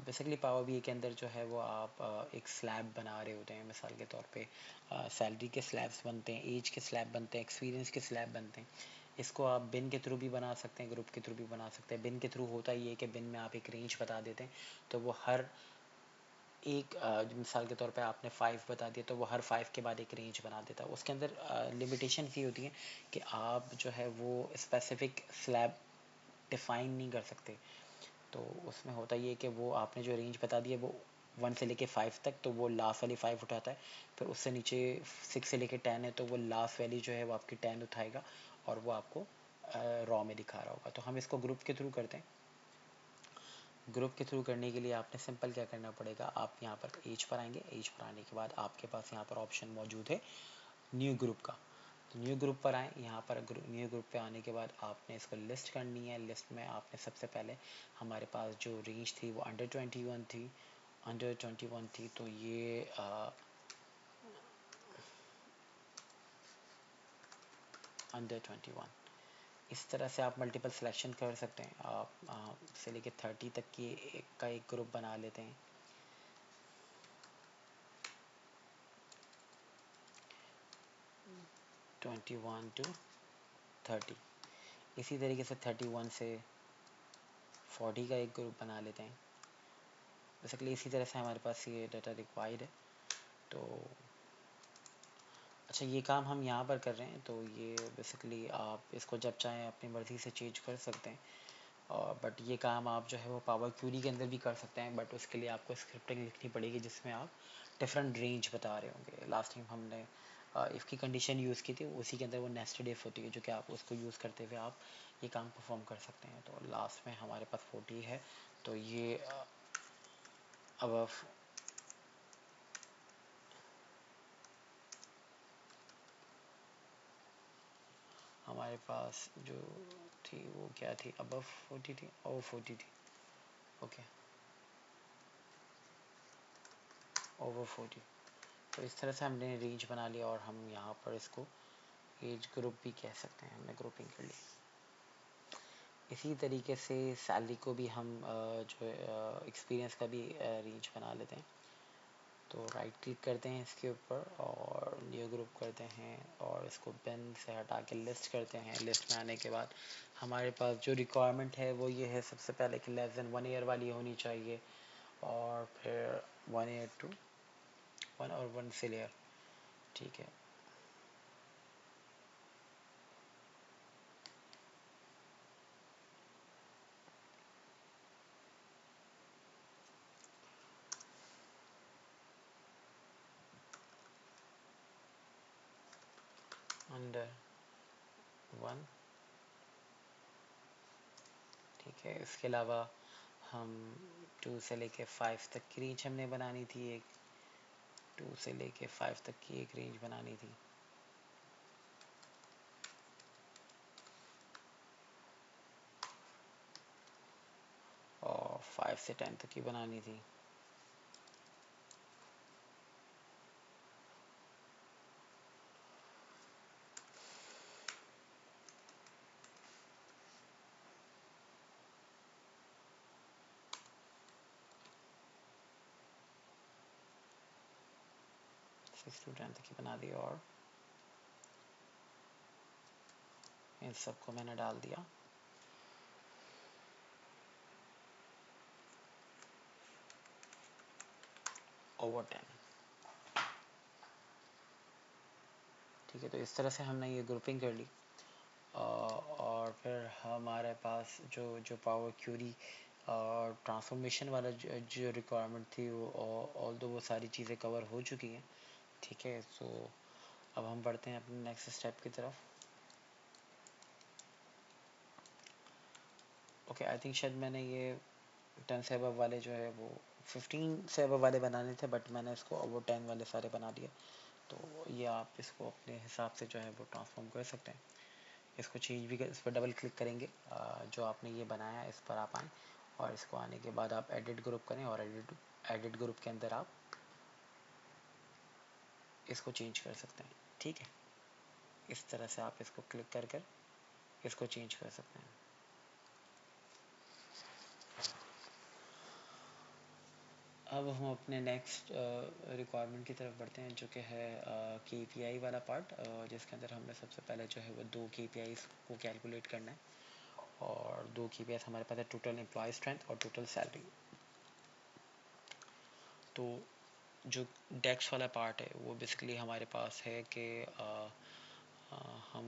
बेसिकली पावर बी के अंदर जो है वो आप एक स्लैब बना रहे होते हैं, मिसाल के तौर पे सैलरी के स्लैब्स बनते हैं, एज के स्लैब बनते हैं, एक्सपीरियंस के स्लैब बनते हैं। इसको आप बिन के थ्रू भी बना सकते हैं, ग्रुप के थ्रू भी बना सकते हैं। बिन के थ्रू होता ये है कि बिन में आप एक रेंज बता देते हैं, तो वो हर एक मिसाल के तौर पे आपने 5 बता दिया, तो वो हर 5 के बाद एक रेंज बना देता है। उसके अंदर लिमिटेशन ये होती है कि आप जो है वो स्पेसिफिक स्लैब डिफ़ाइन नहीं कर सकते। तो उसमें होता ये है कि वो आपने जो रेंज बता दी है वो 1 से लेके 5 तक, तो वो लास्ट वाली 5 उठाता है। फिर उससे नीचे 6 से लेके 10 है, तो वो लास्ट वैल्यू जो है वो आपकी 10 उठाएगा, और वो आपको रॉ में दिखा रहा होगा। तो हम इसको ग्रुप के थ्रू करते हैं। ग्रुप के थ्रू करने के लिए आपने सिंपल क्या करना पड़ेगा, आप यहाँ पर एज पर आएंगे, एज पर आने के बाद आपके पास यहाँ पर ऑप्शन मौजूद है न्यू ग्रुप का। तो न्यू ग्रुप पर आएँ, यहाँ पर न्यू ग्रुप पे आने के बाद आपने इसको लिस्ट करनी है। लिस्ट में आपने सबसे पहले हमारे पास जो रेंज थी वो अंडर 21 थी, तो ये अंडर 21। इस तरह से आप मल्टीपल सिलेक्शन कर सकते हैं। आप से लेके 30 तक की का एक ग्रुप बना लेते हैं। 21 टू 30। इसी तरीके से 31 से 40 का एक ग्रुप बना लेते हैं। बेसिकली इसी तरह से हमारे पास ये डाटा रिक्वायर्ड है। तो अच्छा, ये काम हम यहाँ पर कर रहे हैं, तो ये बेसिकली आप इसको जब चाहें अपनी मर्ज़ी से चेंज कर सकते हैं। और बट ये काम आप जो है वो पावर क्यूरी के अंदर भी कर सकते हैं, बट उसके लिए आपको स्क्रिप्टिंग लिखनी पड़ेगी जिसमें आप डिफरेंट रेंज बता रहे होंगे। लास्ट टाइम हमने इफ़ की कंडीशन यूज़ की थी, उसी के अंदर वो नेस्टेड इफ़ होती है, जो कि आप उसको यूज़ करते हुए आप ये काम परफॉर्म कर सकते हैं। तो लास्ट में हमारे पास 40 है, तो ये अब हमारे पास जो थी वो क्या थी, अबव 40 थी, ओवर 40 थी। Okay, over 40। तो इस तरह से हमने रेंज बना लिया, और हम यहाँ पर इसको एज ग्रुप भी कह सकते हैं, हमने ग्रुपिंग कर ली। इसी तरीके से सैलरी को भी हम जो एक्सपीरियंस का भी रेंज बना लेते हैं। तो राइट क्लिक करते हैं इसके ऊपर और न्यू ग्रुप करते हैं, और इसको पेन से हटा के लिस्ट करते हैं। लिस्ट में आने के बाद हमारे पास जो रिक्वायरमेंट है वो ये है, सबसे पहले कि लेस देन 1 ईयर वाली होनी चाहिए, और फिर 1 ईयर टू 1 और 1 से लेयर। ठीक है, अंडर 1। ठीक है, इसके अलावा हम 2 से लेके 5 तक की रेंज हमने बनानी थी, एक 2 से लेके 5 तक की एक रेंज बनानी थी, और 5 से 10 तक की बनानी थी। सिक्स टू टेन तक की बना दी, और इन सबको मैंने डाल दिया। ओवर 10। ठीक है, तो इस तरह से हमने ये ग्रुपिंग कर ली। और फिर हमारे पास जो जो पावर क्यूरी और ट्रांसफॉर्मेशन वाला जो रिक्वायरमेंट थी, वो ऑल दो वो सारी चीज़ें कवर हो चुकी हैं। ठीक है, सो अब हम बढ़ते हैं अपने नेक्स्ट स्टेप की तरफ। ओके, आई थिंक शायद मैंने ये 10 से अबव वाले जो है वो 15 से अबव वाले बनाने थे, बट मैंने इसको ओवर 10 वाले सारे बना दिए। तो ये आप इसको अपने हिसाब से जो है वो ट्रांसफॉर्म कर सकते हैं। इसको चेंज भी कर, इस पर डबल क्लिक करेंगे, जो आपने ये बनाया इस पर आप आएँ, और इसको आने के बाद आप एडिट ग्रुप करें, और एडिट ग्रुप के अंदर आप इसको चेंज कर सकते हैं। ठीक है, इस तरह से आप इसको क्लिक कर कर इसको चेंज कर सकते हैं। अब हम अपने नेक्स्ट रिक्वायरमेंट की तरफ बढ़ते हैं, जो कि है KPI वाला पार्ट, जिसके अंदर हमने सबसे पहले जो है वो 2 KPIs को कैलकुलेट करना है। और 2 KPIs हमारे पास है, टोटल एम्प्लॉय स्ट्रेंथ और टोटल सैलरी। तो जो डेक्स वाला पार्ट है वो बेसिकली हमारे पास है कि अ, हम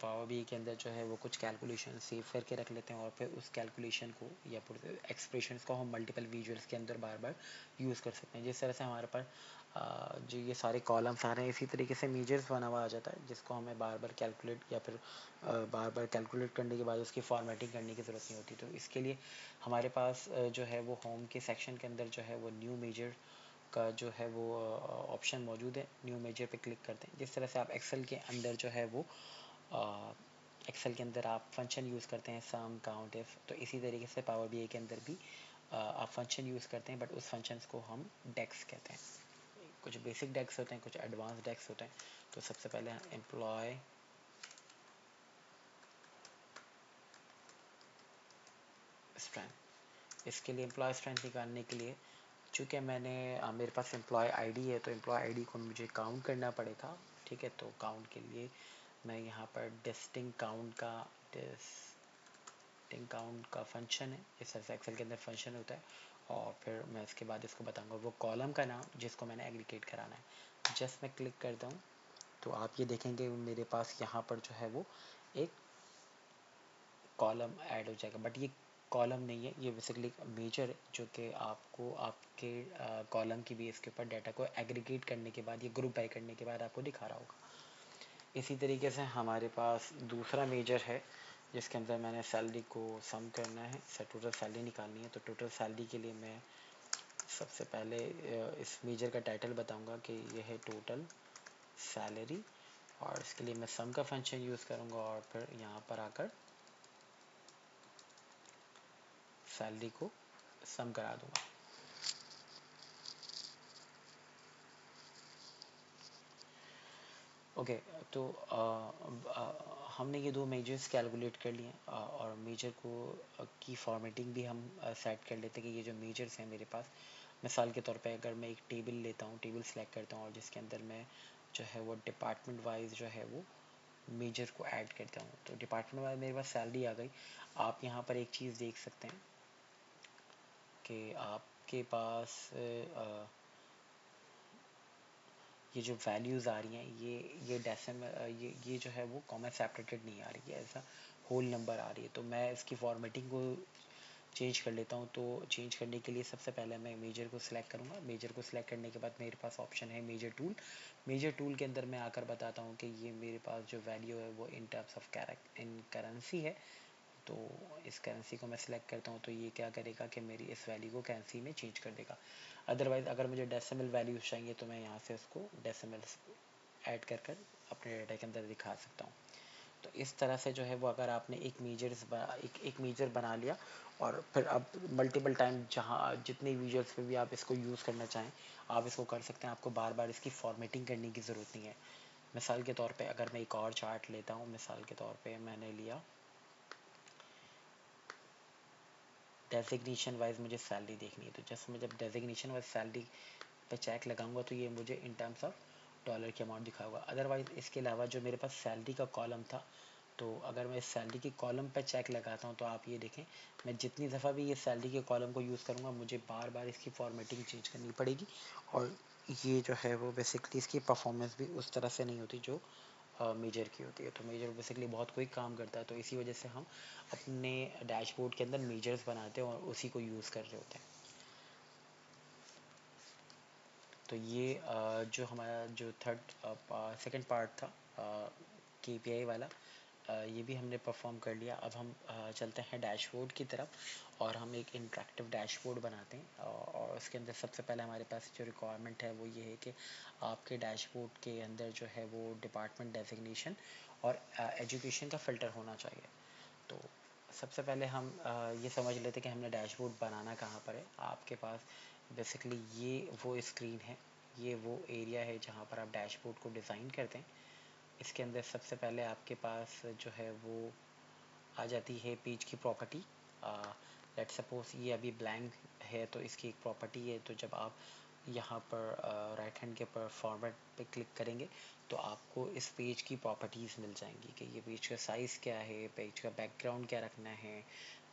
पावर बी के अंदर जो है वो कुछ कैलकुलेशन सेव करके रख लेते हैं, और फिर उस कैलकुलेशन को या फिर एक्सप्रेशंस को हम मल्टीपल विजुअल्स के अंदर बार बार यूज़ कर सकते हैं। जिस तरह से हमारे पास जो ये सारे कॉलम्स आ रहे हैं, इसी तरीके से मेजर्स बना हुआ आ जाता है, जिसको हमें बार बार कैलकुलेट या फिर बार बार कैलकुलेट करने के बाद उसकी फॉर्मेटिंग करने की ज़रूरत नहीं होती। तो इसके लिए हमारे पास जो है वो होम के सेक्शन के अंदर जो है वो न्यू मेजर का जो है वो ऑप्शन मौजूद है। न्यू मेजर पे क्लिक करते हैं। जिस तरह से आप एक्सेल के अंदर जो है वो एक्सेल के अंदर आप फंक्शन यूज़ करते हैं, सम काउंट इफ, तो इसी तरीके से पावर बीआई के अंदर भी आप फंक्शन यूज़ करते हैं, बट उस फंक्शंस को हम डेक्स कहते हैं। कुछ बेसिक डेक्स होते हैं, कुछ एडवांस डेक्स होते हैं। तो सबसे पहले एम्प्लॉय इसके लिए एम्प्लॉय स्ट्रेंथ निकालने के लिए, चूँकि मेरे पास एम्प्लॉय आईडी है, तो एम्प्लॉय आईडी को मुझे काउंट करना पड़ेगा। ठीक है, तो काउंट के लिए मैं यहाँ पर डिस्टिंग काउंट का फंक्शन है, इस तरह से एक्सेल के अंदर फंक्शन होता है। और फिर मैं इसके बाद इसको बताऊंगा वो कॉलम का नाम जिसको मैंने एग्रीगेट कराना है। जस्ट मैं क्लिक करता हूँ तो आप ये देखेंगे मेरे पास यहाँ पर जो है वो एक कॉलम ऐड हो जाएगा, बट ये कॉलम नहीं है, ये बेसिकली मेजर है जो कि आपको आपके कॉलम की बेस के ऊपर डाटा को एग्रीगेट करने के बाद, ये ग्रुप बाय करने के बाद आपको दिखा रहा होगा। इसी तरीके से हमारे पास दूसरा मेजर है जिसके अंदर मैंने सैलरी को सम करना है, टोटल सैलरी निकालनी है। तो टोटल सैलरी के लिए मैं सबसे पहले इस मेजर का टाइटल बताऊंगा कि यह है टोटल सैलरी, और इसके लिए मैं सम का फंक्शन यूज़ करूंगा और फिर यहाँ पर आकर सैलरी को सम करा दूंगा। ओके, तो हमने ये दो मेजर्स कैलकुलेट कर लिए हैं, और मेजर को की फॉर्मेटिंग भी हम सेट कर लेते हैं कि ये जो मेजर्स हैं मेरे पास, मिसाल के तौर पे अगर मैं एक टेबल लेता हूँ, टेबल सेलेक्ट करता हूँ और जिसके अंदर मैं जो है वो डिपार्टमेंट वाइज जो है वो मेजर को ऐड करता हूँ, तो डिपार्टमेंट वाइज मेरे पास सैलरी आ गई। आप यहाँ पर एक चीज़ देख सकते हैं कि आपके पास ये जो वैल्यूज़ आ रही हैं, ये डेसिमल, ये जो है वो कॉमा सेपरेटेड नहीं आ रही है, ऐसा होल नंबर आ रही है। तो मैं इसकी फॉर्मेटिंग को चेंज कर लेता हूँ। तो चेंज करने के लिए सबसे पहले मैं मेजर को सिलेक्ट करूँगा। मेजर को सिलेक्ट करने के बाद मेरे पास ऑप्शन है मेजर टूल। मेजर टूल के अंदर मैं आकर बताता हूँ कि ये मेरे पास जो वैल्यू है वो in terms of in currency है। तो इस करेंसी को मैं सिलेक्ट करता हूँ, तो ये क्या करेगा कि मेरी इस वैल्यू को करेंसी में चेंज कर देगा। अदरवाइज़ अगर मुझे डेसिमल वैल्यूज चाहिए तो मैं यहाँ से उसको डेसिमल ऐड कर कर अपने डाटा के अंदर दिखा सकता हूँ। तो इस तरह से जो है वो अगर आपने एक मेजर बना लिया और फिर अब मल्टीपल टाइम जहाँ जितने मीजर्स पे भी आप इसको यूज़ करना चाहें आप इसको कर सकते हैं। आपको बार बार इसकी फॉर्मेटिंग करने की ज़रूरत नहीं है। मिसाल के तौर पे अगर मैं एक और चार्ट लेता हूँ, मिसाल के तौर पे मैंने लिया डेजिग्नेशन वाइज मुझे सैलरी देखनी है, तो जस्ट मैं जब डेजिग्नेशन वाइज सैलरी पे चेक लगाऊंगा तो ये मुझे इन टर्म्स ऑफ डॉलर की अमाउंट दिखाऊंगा। अदरवाइज़ इसके अलावा जो मेरे पास सैलरी का कॉलम था, तो अगर मैं इस सैलरी की कॉलम पे चेक लगाता हूँ तो आप ये देखें मैं जितनी दफ़ा भी ये सैलरी के कॉलम को यूज़ करूँगा मुझे बार बार इसकी फॉर्मेटिंग चेंज करनी पड़ेगी, और ये जो है वो बेसिकली इसकी परफॉर्मेंस भी उस तरह से नहीं होती जो मेजर की होती है। तो मेजर बेसिकली बहुत कोई काम करता है, तो इसी वजह से हम अपने डैशबोर्ड के अंदर मेजर्स बनाते हैं और उसी को यूज़ कर रहे होते हैं। तो ये जो हमारा जो सेकंड पार्ट था केपीआई वाला, ये भी हमने परफॉर्म कर लिया। अब हम चलते हैं डैशबोर्ड की तरफ और हम एक इंटरेक्टिव डैशबोर्ड बनाते हैं। और उसके अंदर सबसे पहले हमारे पास जो रिक्वायरमेंट है वो ये है कि आपके डैशबोर्ड के अंदर जो है वो डिपार्टमेंट डेजिग्नेशन और एजुकेशन का फ़िल्टर होना चाहिए। तो सबसे पहले हम ये समझ लेते हैं कि हमने डैशबोर्ड बनाना कहाँ पर है। आपके पास बेसिकली ये वो स्क्रीन है, ये वो एरिया है जहाँ पर आप डैशबोर्ड को डिज़ाइन करते हैं। इसके अंदर सबसे पहले आपके पास जो है वो आ जाती है पेज की प्रॉपर्टी। लेट सपोज ये अभी ब्लैंक है तो इसकी एक प्रॉपर्टी है, तो जब आप यहाँ पर राइट हैंड के ऊपर फॉर्मेट पे क्लिक करेंगे तो आपको इस पेज की प्रॉपर्टीज़ मिल जाएंगी कि ये पेज का साइज़ क्या है, पेज का बैकग्राउंड क्या रखना है,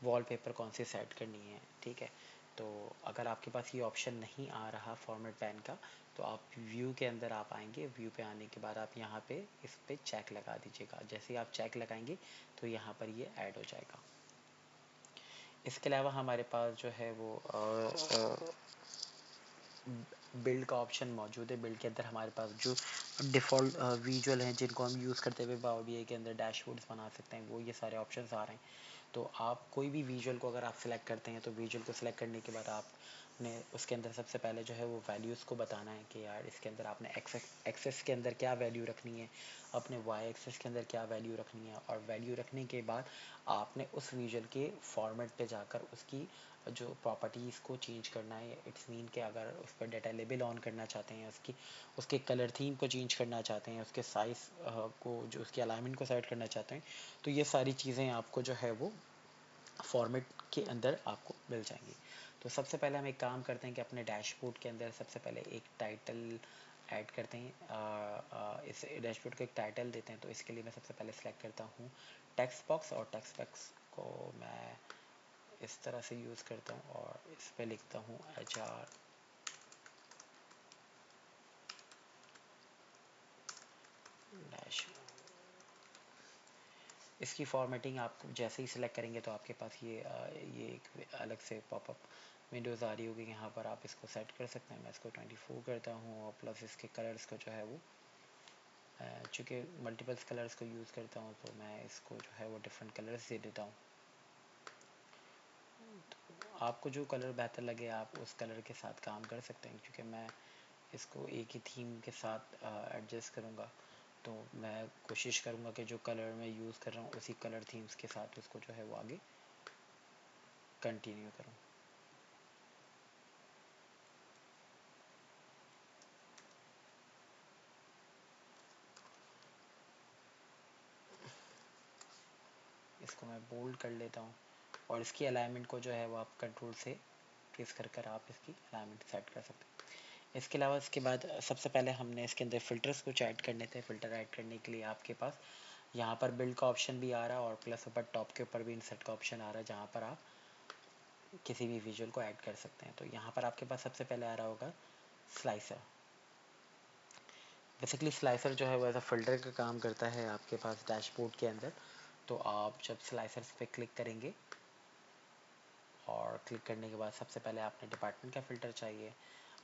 वॉलपेपर कौन से सेट करनी है। ठीक है, तो अगर आपके पास ये ऑप्शन नहीं आ रहा फॉर्मेट पैन का तो आप व्यू के अंदर आप आएंगे। व्यू पे आने के बाद आप यहाँ पे इस पे चेक लगा दीजिएगा। जैसे ही आप चेक लगाएंगे तो यहाँ पर ये ऐड हो जाएगा। इसके अलावा हमारे पास जो है वो बिल्ड का ऑप्शन मौजूद है। बिल्ड के अंदर हमारे पास जो डिफ़ॉल्ट विजुअल हैं जिनको हम यूज़ करते हुए पावर बीआई के अंदर डैशबोर्ड्स बना सकते हैं, वो ये सारे ऑप्शंस आ रहे हैं। तो आप कोई भी विजुअल को अगर आप सिलेक्ट करते हैं तो विजुअल को सिलेक्ट करने के बाद आपने उसके अंदर सबसे पहले जो है वो वैल्यूज़ को बताना है कि यार इसके अंदर आपने एक्सेस के अंदर क्या वैल्यू रखनी है, अपने वाई एक्सेस के अंदर क्या वैल्यू रखनी है, और वैल्यू रखने के बाद आपने उस विजुअल के फॉर्मेट पे जाकर उसकी जो प्रॉपर्टीज़ को चेंज करना है। इट्स मीन कि अगर उस पर डाटा लेबल ऑन करना चाहते हैं, उसके कलर थीम को चेंज करना चाहते हैं, उसके साइज़ को जो उसकी अलाइनमेंट को सेट करना चाहते हैं, तो ये सारी चीज़ें आपको जो है वो फॉर्मेट के अंदर आपको मिल जाएंगी। तो सबसे पहले हम एक काम करते हैं कि अपने डैशबोर्ड के अंदर सबसे पहले एक टाइटल ऐड करते हैं। इस डैशबोर्ड को एक टाइटल देते हैं। तो इसके लिए मैं सबसे पहले सेलेक्ट करता हूँ टेक्स्ट बॉक्स, और टेक्स्ट बॉक्स को मैं इस तरह से यूज़ करता हूँ और इस पर लिखता हूँ HR डैश। इसकी फॉर्मेटिंग आप जैसे ही सिलेक्ट करेंगे तो आपके पास ये एक अलग से पॉपअप विंडोज़ आ रही होगी। यहाँ पर आप इसको सेट कर सकते हैं। मैं इसको 24 करता हूँ और प्लस इसके कलर्स को जो है वो, चूँकि मल्टीपल्स कलर्स को यूज़ करता हूँ तो मैं इसको जो है वो डिफरेंट कलर्स दे देता हूँ। आपको जो कलर बेहतर लगे आप उस कलर के साथ काम कर सकते हैं। क्योंकि मैं इसको एक ही थीम के साथ एडजस्ट करूँगा, तो मैं कोशिश करूँगा कि जो कलर मैं यूज़ कर रहा हूँ उसी कलर थीम्स के साथ उसको जो है वो आगे कंटिन्यू करूँ। इसको मैं बोल्ड कर लेता हूँ और इसकी अलाइनमेंट को जो है वो आप कंट्रोल से प्रेस कर कर आप इसकी अलाइनमेंट सेट कर सकते हैं। इसके अलावा इसके बाद सबसे पहले हमने इसके अंदर फ़िल्टर्स कुछ ऐड करने थे। फ़िल्टर ऐड करने के लिए आपके पास यहाँ पर बिल्ड का ऑप्शन भी आ रहा है और प्लस ऊपर टॉप के ऊपर भी इंसर्ट का ऑप्शन आ रहा है, जहाँ पर आप किसी भी विजुअल को ऐड कर सकते हैं। तो यहाँ पर आपके पास सबसे पहले आ रहा होगा स्लाइसर। बेसिकली स्लाइसर जो है वो एज अ फ़िल्टर का काम करता है आपके पास डैशबोर्ड के अंदर। तो आप जब स्लाइसर्स पे क्लिक करेंगे और क्लिक करने के बाद सबसे पहले आपने डिपार्टमेंट का फ़िल्टर चाहिए।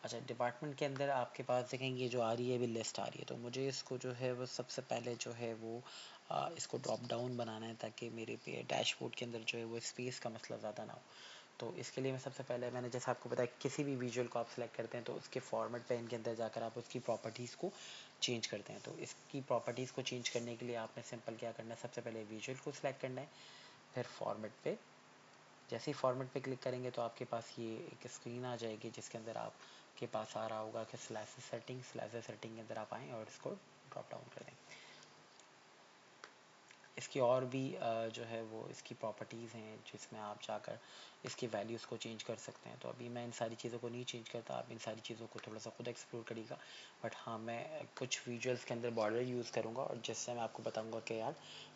अच्छा, डिपार्टमेंट के अंदर आपके पास देखेंगे जो आ रही है अभी लिस्ट आ रही है, तो मुझे इसको जो है वो सबसे पहले जो है वो इसको ड्रॉप डाउन बनाना है ताकि मेरे पे डैशबोर्ड के अंदर जो है वो स्पेस का मसला ज़्यादा ना हो। तो इसके लिए मैं सबसे पहले, मैंने जैसा आपको बताया, किसी भी विजुअल को आप सेलेक्ट करते हैं तो उसके फॉर्मेट पेन के अंदर जाकर आप उसकी प्रॉपर्टीज़ को चेंज करते हैं। तो इसकी प्रॉपर्टीज़ को चेंज करने के लिए आपने सिंपल क्या करना है, सबसे पहले विजुअल को सिलेक्ट करना है, फिर फॉर्मेट पे, जैसे ही फॉर्मेट पे क्लिक करेंगे तो आपके पास ये एक स्क्रीन आ जाएगी जिसके अंदर आपके पास आ रहा होगा कि स्लाइसर सेटिंग के अंदर आप आएँ और इसको ड्रॉप डाउन कर दें। इसकी और भी जो है वो इसकी प्रॉपर्टीज़ हैं जिसमें आप जाकर इसकी वैल्यूज़ को चेंज कर सकते हैं। तो अभी मैं इन सारी चीज़ों को नहीं चेंज करता, आप इन सारी चीज़ों को थोड़ा सा खुद एक्सप्लोर करिएगा। बट हाँ, मैं कुछ विजुअल्स के अंदर बॉर्डर यूज़ करूँगा और जिससे मैं आपको बताऊँगा कि यार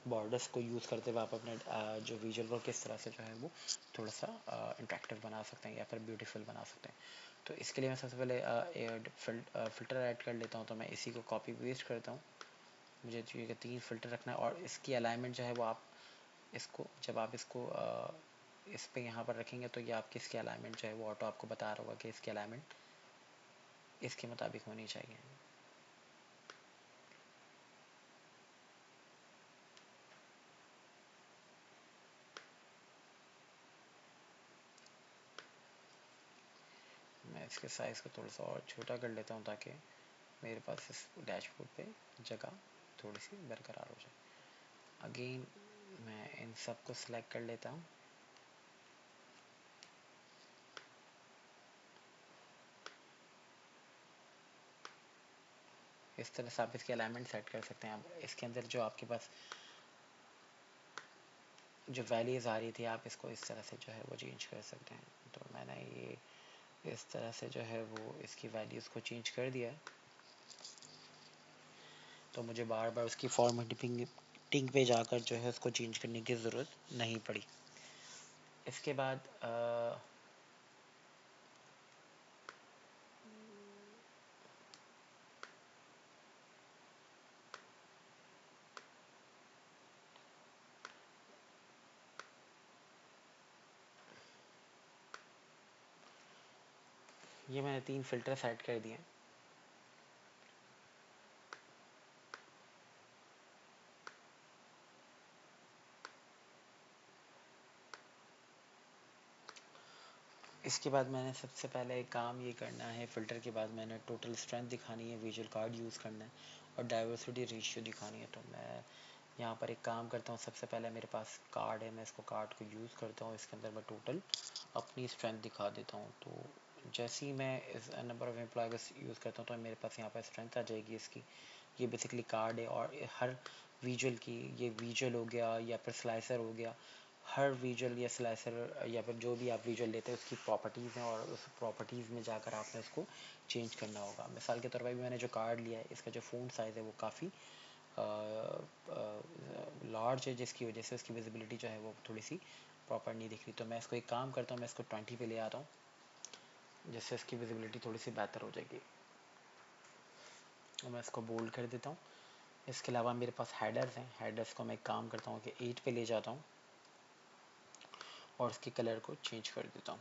बॉर्डर्स को यूज़ करते हुए आप अपने जो विजुअल को किस तरह से जो है वो थोड़ा सा इंटरेक्टिव बना सकते हैं या फिर ब्यूटीफुल बना सकते हैं। तो इसके लिए मैं सबसे पहले फ़िल्टर ऐड कर लेता हूँ। तो मैं इसी को कॉपी पेस्ट करता हूँ। मुझे चाहिए 3 फ़िल्टर रखना है और इसकी अलाइनमेंट जो है वो आप इसको, जब आप इसको इस पे यहाँ पर रखेंगे तो ये आपकी इसकी अलाइनमेंट जो है वो ऑटो आपको बता रहा होगा कि इसकी अलाइनमेंट इसके मुताबिक होनी चाहिए। मैं इसके साइज़ को थोड़ा सा और छोटा कर लेता हूँ ताकि मेरे पास इस डैशबोर्ड पे जगह थोड़ी सी बरकरार हो जाए। अगेन मैं इन सब को सिलेक्ट कर लेता हूँ। इस तरह से आप इसकी अलाइनमेंट सेट कर सकते हैं। अब इसके अंदर जो आपके पास जो वैल्यूज़ आ रही थी आप इसको इस तरह से जो है वो चेंज कर सकते हैं। तो मैंने ये इस तरह से जो है वो इसकी वैल्यूज़ को चेंज कर दिया है, तो मुझे बार बार उसकी फॉर्मेटिंग पे जाकर जो है उसको चेंज करने की ज़रूरत नहीं पड़ी। इसके बाद ये मैंने 3 फ़िल्टर सेट कर दिए हैं। इसके बाद मैंने सबसे पहले एक काम ये करना है, फ़िल्टर के बाद मैंने टोटल स्ट्रेंथ दिखानी है, विजुअल कार्ड यूज़ करना है और डाइवर्सिटी रेशियो दिखानी है। तो मैं यहाँ पर एक काम करता हूँ, सबसे पहले मेरे पास कार्ड है, मैं इसको कार्ड को यूज़ करता हूँ, इसके अंदर मैं टोटल अपनी स्ट्रेंथ दिखा देता हूँ। तो जैसे ही मैं इस नंबर ऑफ़ एम्प्लॉय को यूज़ करता हूँ तो मेरे पास यहाँ पर स्ट्रेंथ आ जाएगी इसकी। ये बेसिकली कार्ड है और हर विजुअल की, ये विजुअल हो गया या फिर स्लाइसर हो गया, हर विजुअल या स्लाइसर या फिर जो भी आप विजुअल लेते हैं उसकी प्रॉपर्टीज़ हैं, और उस प्रॉपर्टीज़ में जाकर आपने उसको चेंज करना होगा। मिसाल के तौर पर भी मैंने जो कार्ड लिया है इसका जो फ़ॉन्ट साइज़ है वो काफ़ी लार्ज है, जिसकी वजह से उसकी विजिबिलिटी जो है वो थोड़ी सी प्रॉपर नहीं दिख रही। तो मैं इसको एक काम करता हूँ, मैं इसको 20 पे ले आता हूँ, जिससे इसकी विजिबिलिटी थोड़ी सी बेहतर हो जाएगी। तो मैं इसको बोल्ड कर देता हूँ। इसके अलावा मेरे पास हेडर्स हैं, हेडर्स को मैं एक काम करता हूँ कि 8 पे ले जाता हूँ और उसके कलर को चेंज कर देता हूँ।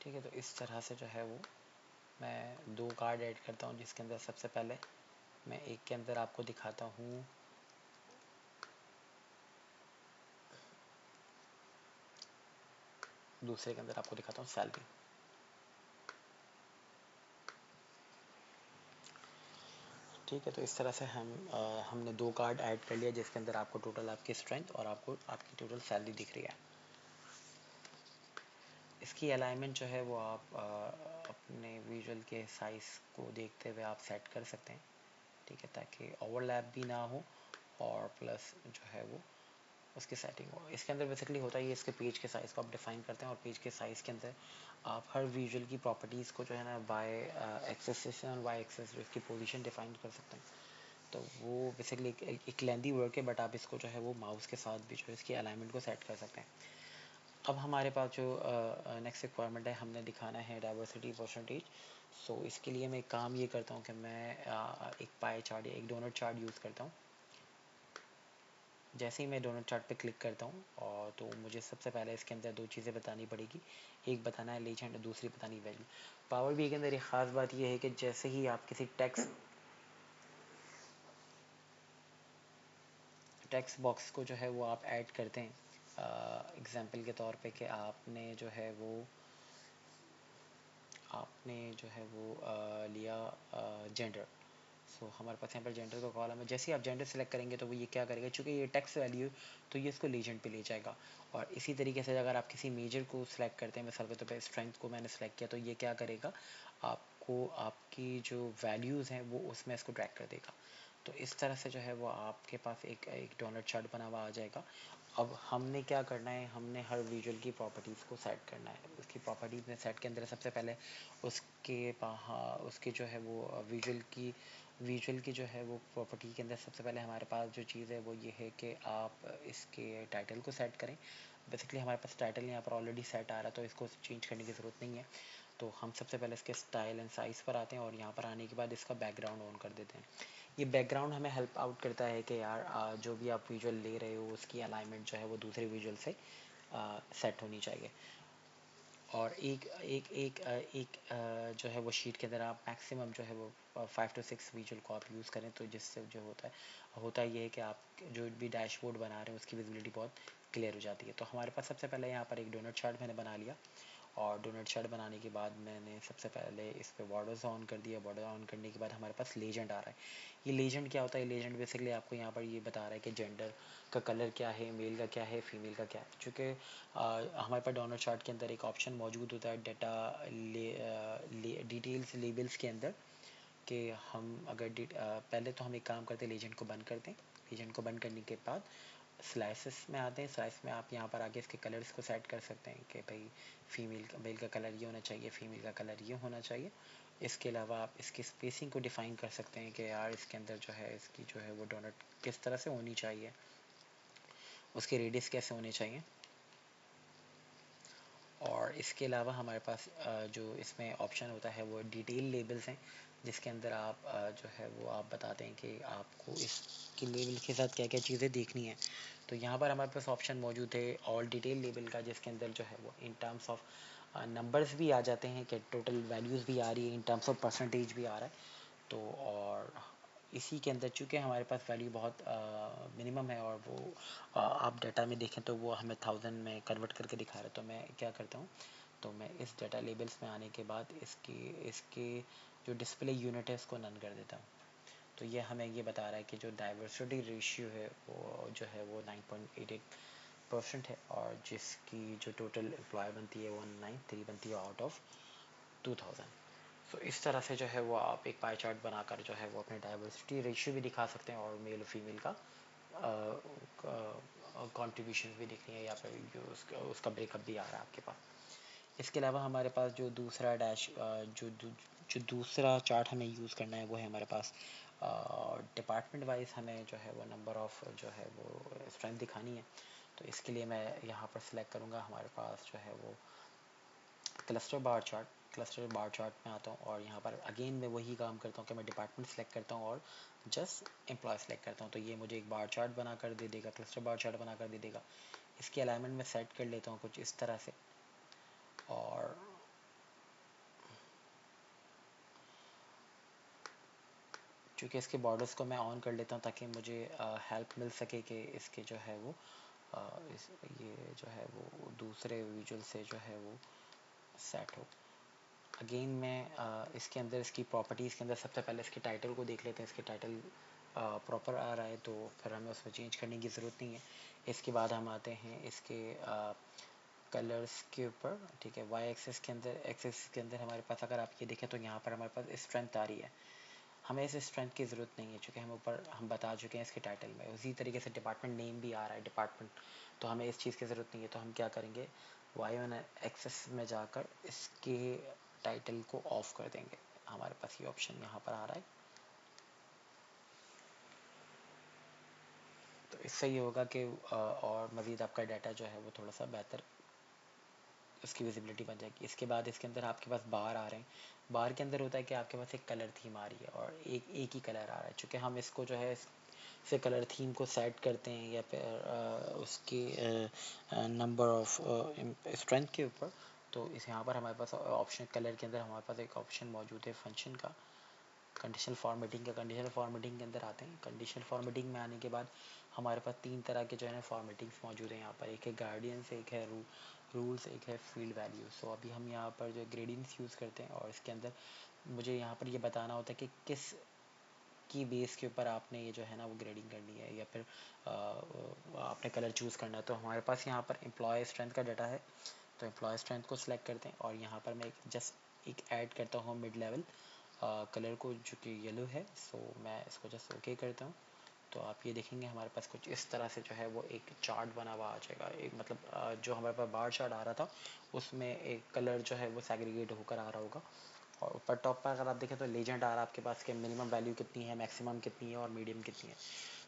ठीक है, तो इस तरह से जो है वो मैं दो कार्ड ऐड करता हूँ, जिसके अंदर सबसे पहले मैं एक के अंदर आपको दिखाता हूँ दूसरे के अंदर आपको दिखाता हूँ सैलरी। ठीक है, तो इस तरह से हमने दो कार्ड ऐड कर लिया, जिसके अंदर आपको टोटल आपकी स्ट्रेंथ और आपको आपकी टोटल सैलरी दिख रही है। इसकी अलाइनमेंट जो है वो आप अपने विजुअल के साइज़ को देखते हुए आप सेट कर सकते हैं। ठीक है, ताकि ओवरलैप भी ना हो और प्लस जो है वो उसकी सेटिंग हो। इसके अंदर बेसिकली होता है ये, इसके पेज के साइज़ को आप डिफ़ाइन करते हैं और पेज के साइज़ के अंदर आप हर विजुअल की प्रॉपर्टीज़ को जो है ना बाय एक्सेस से और वाई एक्सेस इसकी पोजीशन डिफ़ाइन कर सकते हैं। तो वो बेसिकली एक लेंदी वर्क है, बट आप इसको जो है वो माउस के साथ भी जो है इसकी अलाइनमेंट को सेट कर सकते हैं। अब हमारे पास जो नेक्स्ट रिक्वायरमेंट है, हमने दिखाना है डाइवर्सिटी परसेंटेज। सो इसके लिए मैं एक काम ये करता हूँ कि मैं एक पाई चार्ट या एक डोनट चार्ट यूज़ करता हूँ। जैसे ही मैं डोनट चार्ट पे क्लिक करता हूँ और तो मुझे सबसे पहले इसके अंदर दो चीज़ें बतानी पड़ेगी। एक बताना है लीजेंड और दूसरी बतानी वैल्यू। पावर बी के अंदर एक ख़ास बात यह है कि जैसे ही आप किसी टेक्स्ट बॉक्स को जो है वो आप ऐड करते हैं, एग्जांपल के तौर पे कि आपने जो है वो लिया जेंडर। सो हमारे पास यहाँ पर जेंडर का कॉलम है। जैसे ही आप जेंडर सेलेक्ट करेंगे तो वो ये क्या करेगा, चूँकि ये टेक्स्ट वैल्यू तो ये इसको लीजेंड पे ले जाएगा। और इसी तरीके से अगर आप किसी मेजर को सिलेक्ट करते हैं, मिसाल के तौर पर स्ट्रेंथ को मैंने सेलेक्ट किया, तो ये क्या करेगा, आपको आपकी जो वैल्यूज़ हैं वो उसमें इसको ट्रैक कर देगा। तो इस तरह से जो है वो आपके पास एक एक डोनट चार्ट बना हुआ आ जाएगा। अब हमने क्या करना है, हमने हर विजुअल की प्रॉपर्टीज़ को सेट करना है। उसकी प्रॉपर्टीज़ में सेट के अंदर सबसे पहले उसके उसकी जो है वो विजुअल की जो है वो प्रॉपर्टी के अंदर सबसे पहले हमारे पास जो चीज़ है वो ये है कि आप इसके टाइटल को सेट करें। बेसिकली हमारे पास टाइटल यहाँ पर ऑलरेडी सेट आ रहा है, तो इसको चेंज करने की ज़रूरत नहीं है। तो हम सबसे पहले इसके स्टाइल एंड साइज़ पर आते हैं और यहाँ पर आने के बाद इसका बैकग्राउंड ऑन कर देते हैं। ये बैकग्राउंड हमें हेल्प आउट करता है कि यार जो भी आप विजुअल ले रहे हो उसकी अलाइनमेंट जो है वो दूसरे विजुअल से सेट होनी चाहिए। और जो है वो शीट के अंदर आप मैक्सिमम जो है वो 5 to 6 विजुअल को आप यूज़ करें, तो जिससे जो होता है ये है कि आप जो भी डैशबोर्ड बना रहे हैं उसकी विजिबिलिटी बहुत क्लियर हो जाती है। तो हमारे पास सबसे पहले यहाँ पर एक डोनट चार्ट मैंने बना लिया, और डोनट चार्ट बनाने के बाद मैंने सबसे पहले इस पर बॉर्डर्स ऑन कर दिया। बॉर्डर ऑन करने के बाद हमारे पास लेजेंड आ रहा है। ये लेजेंड क्या होता है, लेजेंड बेसिकली आपको यहाँ पर ये बता रहा है कि जेंडर का कलर क्या है, मेल का क्या है, फीमेल का क्या है। चूँकि हमारे पास डोनट चार्ट के अंदर एक ऑप्शन मौजूद होता है डाटा डिटेल्स लेबल्स के अंदर, कि हम अगर पहले तो हम एक काम करते हैं, लेजेंड को बंद करते हैं। लेजेंड को बंद करने के बाद स्लाइसेस में आते हैं। स्लाइस में आप यहाँ पर आके इसके कलर्स को सेट कर सकते हैं कि भाई मेल का कलर ये होना चाहिए, फीमेल का कलर ये होना चाहिए। इसके अलावा आप इसकी स्पेसिंग को डिफ़ाइन कर सकते हैं कि यार इसके अंदर जो है इसकी जो है वो डोनट किस तरह से होनी चाहिए, उसके रेडियस कैसे होने चाहिए। और इसके अलावा हमारे पास जो इसमें ऑप्शन होता है वो डिटेल लेबल्स हैं, जिसके अंदर आप जो है वो आप बताते हैं कि आपको इसके लेबल के साथ क्या क्या चीज़ें देखनी है। तो यहाँ पर हमारे पास ऑप्शन मौजूद है ऑल डिटेल लेबल का, जिसके अंदर जो है वो इन टर्म्स ऑफ नंबर्स भी आ जाते हैं कि टोटल वैल्यूज़ भी आ रही है, इन टर्म्स ऑफ परसेंटेज भी आ रहा है। तो और इसी के अंदर चूँकि हमारे पास वैल्यू बहुत मिनिमम है, और वो आप डाटा में देखें तो वो हमें 1000 में कन्वर्ट करके दिखा रहा है। तो मैं क्या करता हूँ, तो मैं इस डाटा लेबल्स में आने के बाद इसके इसके जो डिस्प्ले यूनिट है उसको नन कर देता हूँ। तो ये हमें ये बता रहा है कि जो डाइवर्सिटी रेशियो है वो जो है वो 9.88% है, और जिसकी जो टोटल एम्प्लॉय बनती है वो 193 बनती है आउट ऑफ 2000। सो इस तरह से जो है वो आप एक पाई चार्ट बनाकर जो है वो अपने डाइवर्सिटी रेशियो भी दिखा सकते हैं और मेल और फीमेल का कंट्रीब्यूशन भी दिख रही है, या फिर जो उसका ब्रेकअप भी आ रहा है आपके पास। इसके अलावा हमारे पास जो दूसरा डैश जो दूसरा चार्ट हमें यूज़ करना है वो है हमारे पास डिपार्टमेंट वाइज हमें जो है वो नंबर ऑफ़ जो है वो स्ट्रेंथ दिखानी है। तो इसके लिए मैं यहाँ पर सिलेक्ट करूँगा हमारे पास जो है वो cluster bar chart. Cluster bar chart में आता हूँ और यहाँ पर अगेन मैं वही काम करता हूँ कि मैं डिपार्टमेंट सेलेक्ट करता हूँ और जस्ट एम्प्लॉय सेलेक्ट करता हूँ, तो ये मुझे एक बार चार्ट बना कर दे देगा, क्लस्टर बार चार्ट बना कर दे देगा। इसकी अलाइनमेंट में सेट कर लेता हूँ कुछ इस तरह से, और चूँकि इसके बॉर्डर्स को मैं ऑन कर लेता हूँ ताकि मुझे हेल्प मिल सके कि इसके जो है वो अ, इस ये जो है वो दूसरे विजुअल से जो है वो सेट हो। अगेन मैं इसके अंदर इसकी प्रॉपर्टीज़ के अंदर सबसे पहले इसके टाइटल को देख लेते हैं। इसके टाइटल प्रॉपर आ रहा है तो फिर हमें उसमें चेंज करने की ज़रूरत नहीं है। इसके बाद हम आते हैं इसके कलर्स के ऊपर, ठीक है। वाई एक्सेस के अंदर, एक्सेस के अंदर हमारे पास अगर आप ये देखें तो यहाँ पर हमारे पास स्ट्रेंथ आ रही है। हमें इस स्ट्रेंथ की ज़रूरत नहीं है क्योंकि हम ऊपर हम बता चुके हैं इसके टाइटल में। उसी तरीके से डिपार्टमेंट नेम भी आ रहा है डिपार्टमेंट, तो हमें इस चीज़ की ज़रूरत नहीं है। तो हम क्या करेंगे, वाई वन एक्सेस में जाकर इसके टाइटल को ऑफ कर देंगे। हमारे पास ये ऑप्शन यहाँ पर आ रहा है। तो इससे ये होगा कि और मज़ीद आपका डाटा जो है वो थोड़ा सा बेहतर उसकी विजिबिलिटी बन जाएगी। इसके बाद इसके अंदर आपके पास बार आ रहे हैं। बार के अंदर होता है कि आपके पास एक कलर थीम आ रही है और एक ही कलर आ रहा है। चूँकि हम इसको जो है से कलर थीम को सेट करते हैं या फिर उसके नंबर ऑफ स्ट्रेंथ के ऊपर, तो इस यहाँ पर हमारे पास ऑप्शन कलर के अंदर हमारे पास एक ऑप्शन मौजूद है फंक्शन का, कंडीशनल फॉर्मेटिंग का। कंडीशनल फॉर्मेटिंग के अंदर आते हैं। कंडीशनल फॉर्मेटिंग में आने के बाद हमारे पास तीन तरह के जो है ना फॉर्मेटिंग्स मौजूद हैं यहाँ पर। एक है गार्डियंस, एक है रूल्स, एक है फील्ड वैल्यू। सो अभी हम यहाँ पर जो ग्रेडियंट्स यूज़ करते हैं और इसके अंदर मुझे यहाँ पर ये बताना होता है कि किस की बेस के ऊपर आपने ये जो है ना वो ग्रेडिंग करनी है या फिर आपने कलर चूज़ करना है। तो हमारे पास यहाँ पर एम्प्लॉय स्ट्रेंथ का डाटा है, तो एम्प्लॉय स्ट्रेंथ को सिलेक्ट करते हैं और यहाँ पर मैं जस्ट एक ऐड करता हूँ मिड लेवल कलर को जो कि येलो है। सो मैं इसको जस्ट ओके करता हूँ। तो आप ये देखेंगे हमारे पास कुछ इस तरह से जो है वो एक चार्ट बना हुआ आ जाएगा। एक मतलब जो हमारे पास बार चार्ट आ रहा था उसमें एक कलर जो है वो सेग्रीगेट होकर आ रहा होगा। और ऊपर टॉप पर अगर आप देखें तो लेजेंड आ रहा है आपके पास के मिनिमम वैल्यू कितनी है, मैक्सिमम कितनी है और मीडियम कितनी है।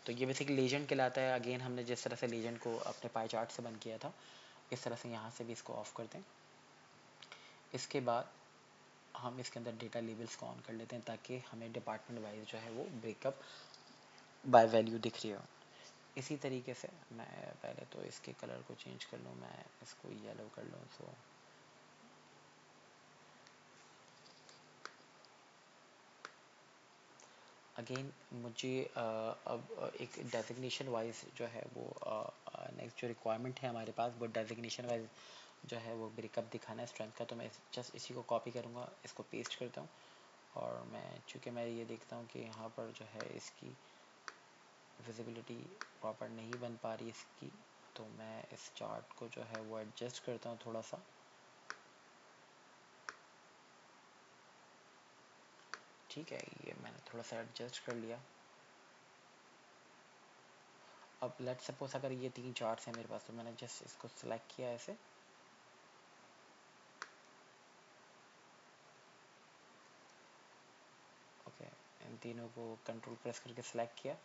तो ये बेसिकली लेजेंड कहलाता है। अगेन हमने जिस तरह से लेजेंड को अपने पाई चार्ट से बंद किया था, इस तरह से यहाँ से भी इसको ऑफ करते हैं। इसके बाद हम इसके अंदर डेटा लेबल्स को ऑन कर लेते हैं ताकि हमें डिपार्टमेंट वाइज जो है वो ब्रेकअप बाय वैल्यू दिख रही हो। इसी तरीके से मैं पहले तो इसके कलर को चेंज कर लूँ, मैं इसको येलो कर लूँ। सो अगेन मुझे अब एक डेजिग्नेशन वाइज जो है वो नेक्स्ट जो रिक्वायरमेंट है हमारे पास वो डेजिग्नेशन वाइज जो है वो ब्रेकअप दिखाना है स्ट्रेंथ का। तो मैं जस्ट इसी को कॉपी करूँगा, इसको पेस्ट करता हूँ और मैं चूँकि मैं ये देखता हूँ कि यहाँ पर जो है इसकी विजिबिलिटी प्रॉपर नहीं बन पा रही इसकी, तो मैं इस चार्ट को जो है वो एडजस्ट करता हूँ थोड़ा सा। ठीक है, ये मैंने थोड़ा सा एडजस्ट कर लिया। अब लेट्स सपोज अगर ये तीन चार्ट्स हैं मेरे पास, तो मैंने जस्ट इसको सिलेक्ट किया ऐसे, ओके। इन तीनों को कंट्रोल प्रेस करके सिलेक्ट किया।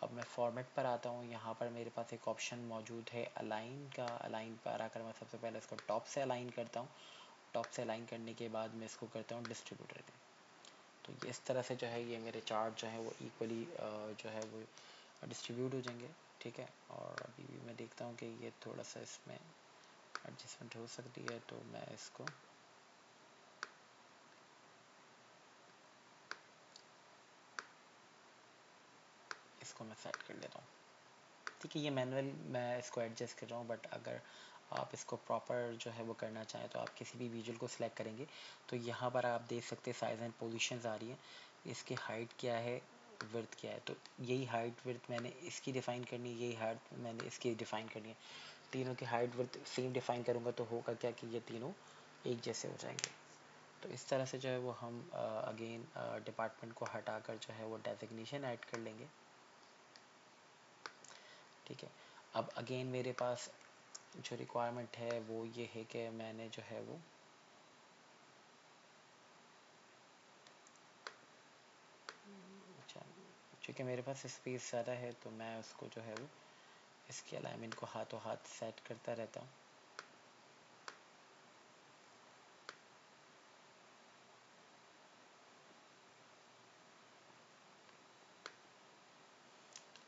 अब मैं फॉर्मेट पर आता हूँ। यहाँ पर मेरे पास एक ऑप्शन मौजूद है अलाइन का। अलाइन पर आकर मैं सबसे पहले इसको टॉप से अलाइन करता हूँ। टॉप से अलाइन करने के बाद मैं इसको करता हूँ डिस्ट्रीब्यूटर में। तो ये इस तरह से जो है ये मेरे चार्ट जो है वो इक्वली जो है वो डिस्ट्रीब्यूट हो जाएंगे। ठीक है, और अभी भी मैं देखता हूँ कि ये थोड़ा सा इसमें एडजस्टमेंट हो सकती है, तो मैं इसको मैं सेट कर लेता हूँ। ठीक है, ये मैनुअल मैं इसको एडजस्ट कर रहा हूँ, बट अगर आप इसको प्रॉपर जो है वो करना चाहें तो आप किसी भी विजुअल को सिलेक्ट करेंगे तो यहाँ पर आप देख सकते हैं साइज़ एंड पोजीशंस आ रही हैं। इसकी हाइट क्या है, विड्थ क्या है, तो यही हाइट विड्थ मैंने इसकी डिफ़ाइन करनी है, यही हाइट मैंने इसकी डिफ़ाइन करनी है। तीनों की हाइट विड्थ सेम डिफ़ाइन करूँगा तो होगा क्या कि ये तीनों एक जैसे हो जाएंगे। तो इस तरह से जो है वो हम अगेन डिपार्टमेंट को हटाकर जो है वो डेजिग्नेशन ऐड कर लेंगे। ठीक है, अब अगेन मेरे पास जो रिक्वायरमेंट है वो ये है कि मैंने जो है वो अच्छा, चूँकि मेरे पास स्पेस ज़्यादा है तो मैं उसको जो है वो इसके अलाइनमेंट को हाथों हाथ सेट करता रहता हूँ।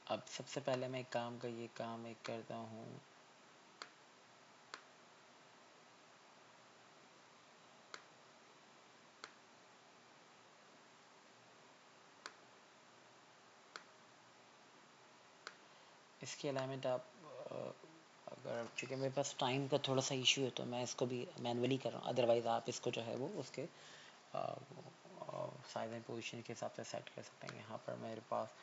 अब सबसे पहले मैं एक काम का ये काम एक करता हूँ, इसकी अलाइनमेंट आप अगर चूँकि मेरे पास टाइम का थोड़ा सा इशू है तो मैं इसको भी मैनुअली कर रहा हूँ, अदरवाइज़ आप इसको जो है वो उसके साइज एंड पोजीशन के हिसाब से सेट कर सकते हैं। यहाँ पर मेरे पास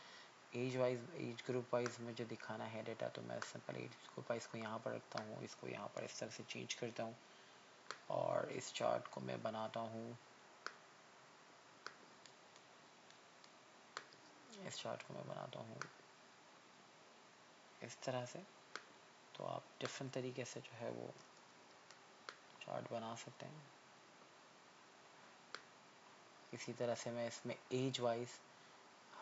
age wise, age group wise मुझे दिखाना है डेटा, तो मैं सिंपल एज ग्रुप वाइज को यहाँ पर रखता हूँ, इसको यहाँ पर इस तरह से चेंज करता हूँ और इस चार्ट को मैं बनाता हूँ, इस चार्ट को मैं बनाता हूँ इस तरह से। तो आप डिफरेंट तरीके से जो है वो चार्ट बना सकते हैं। इसी तरह से मैं इसमें एज वाइज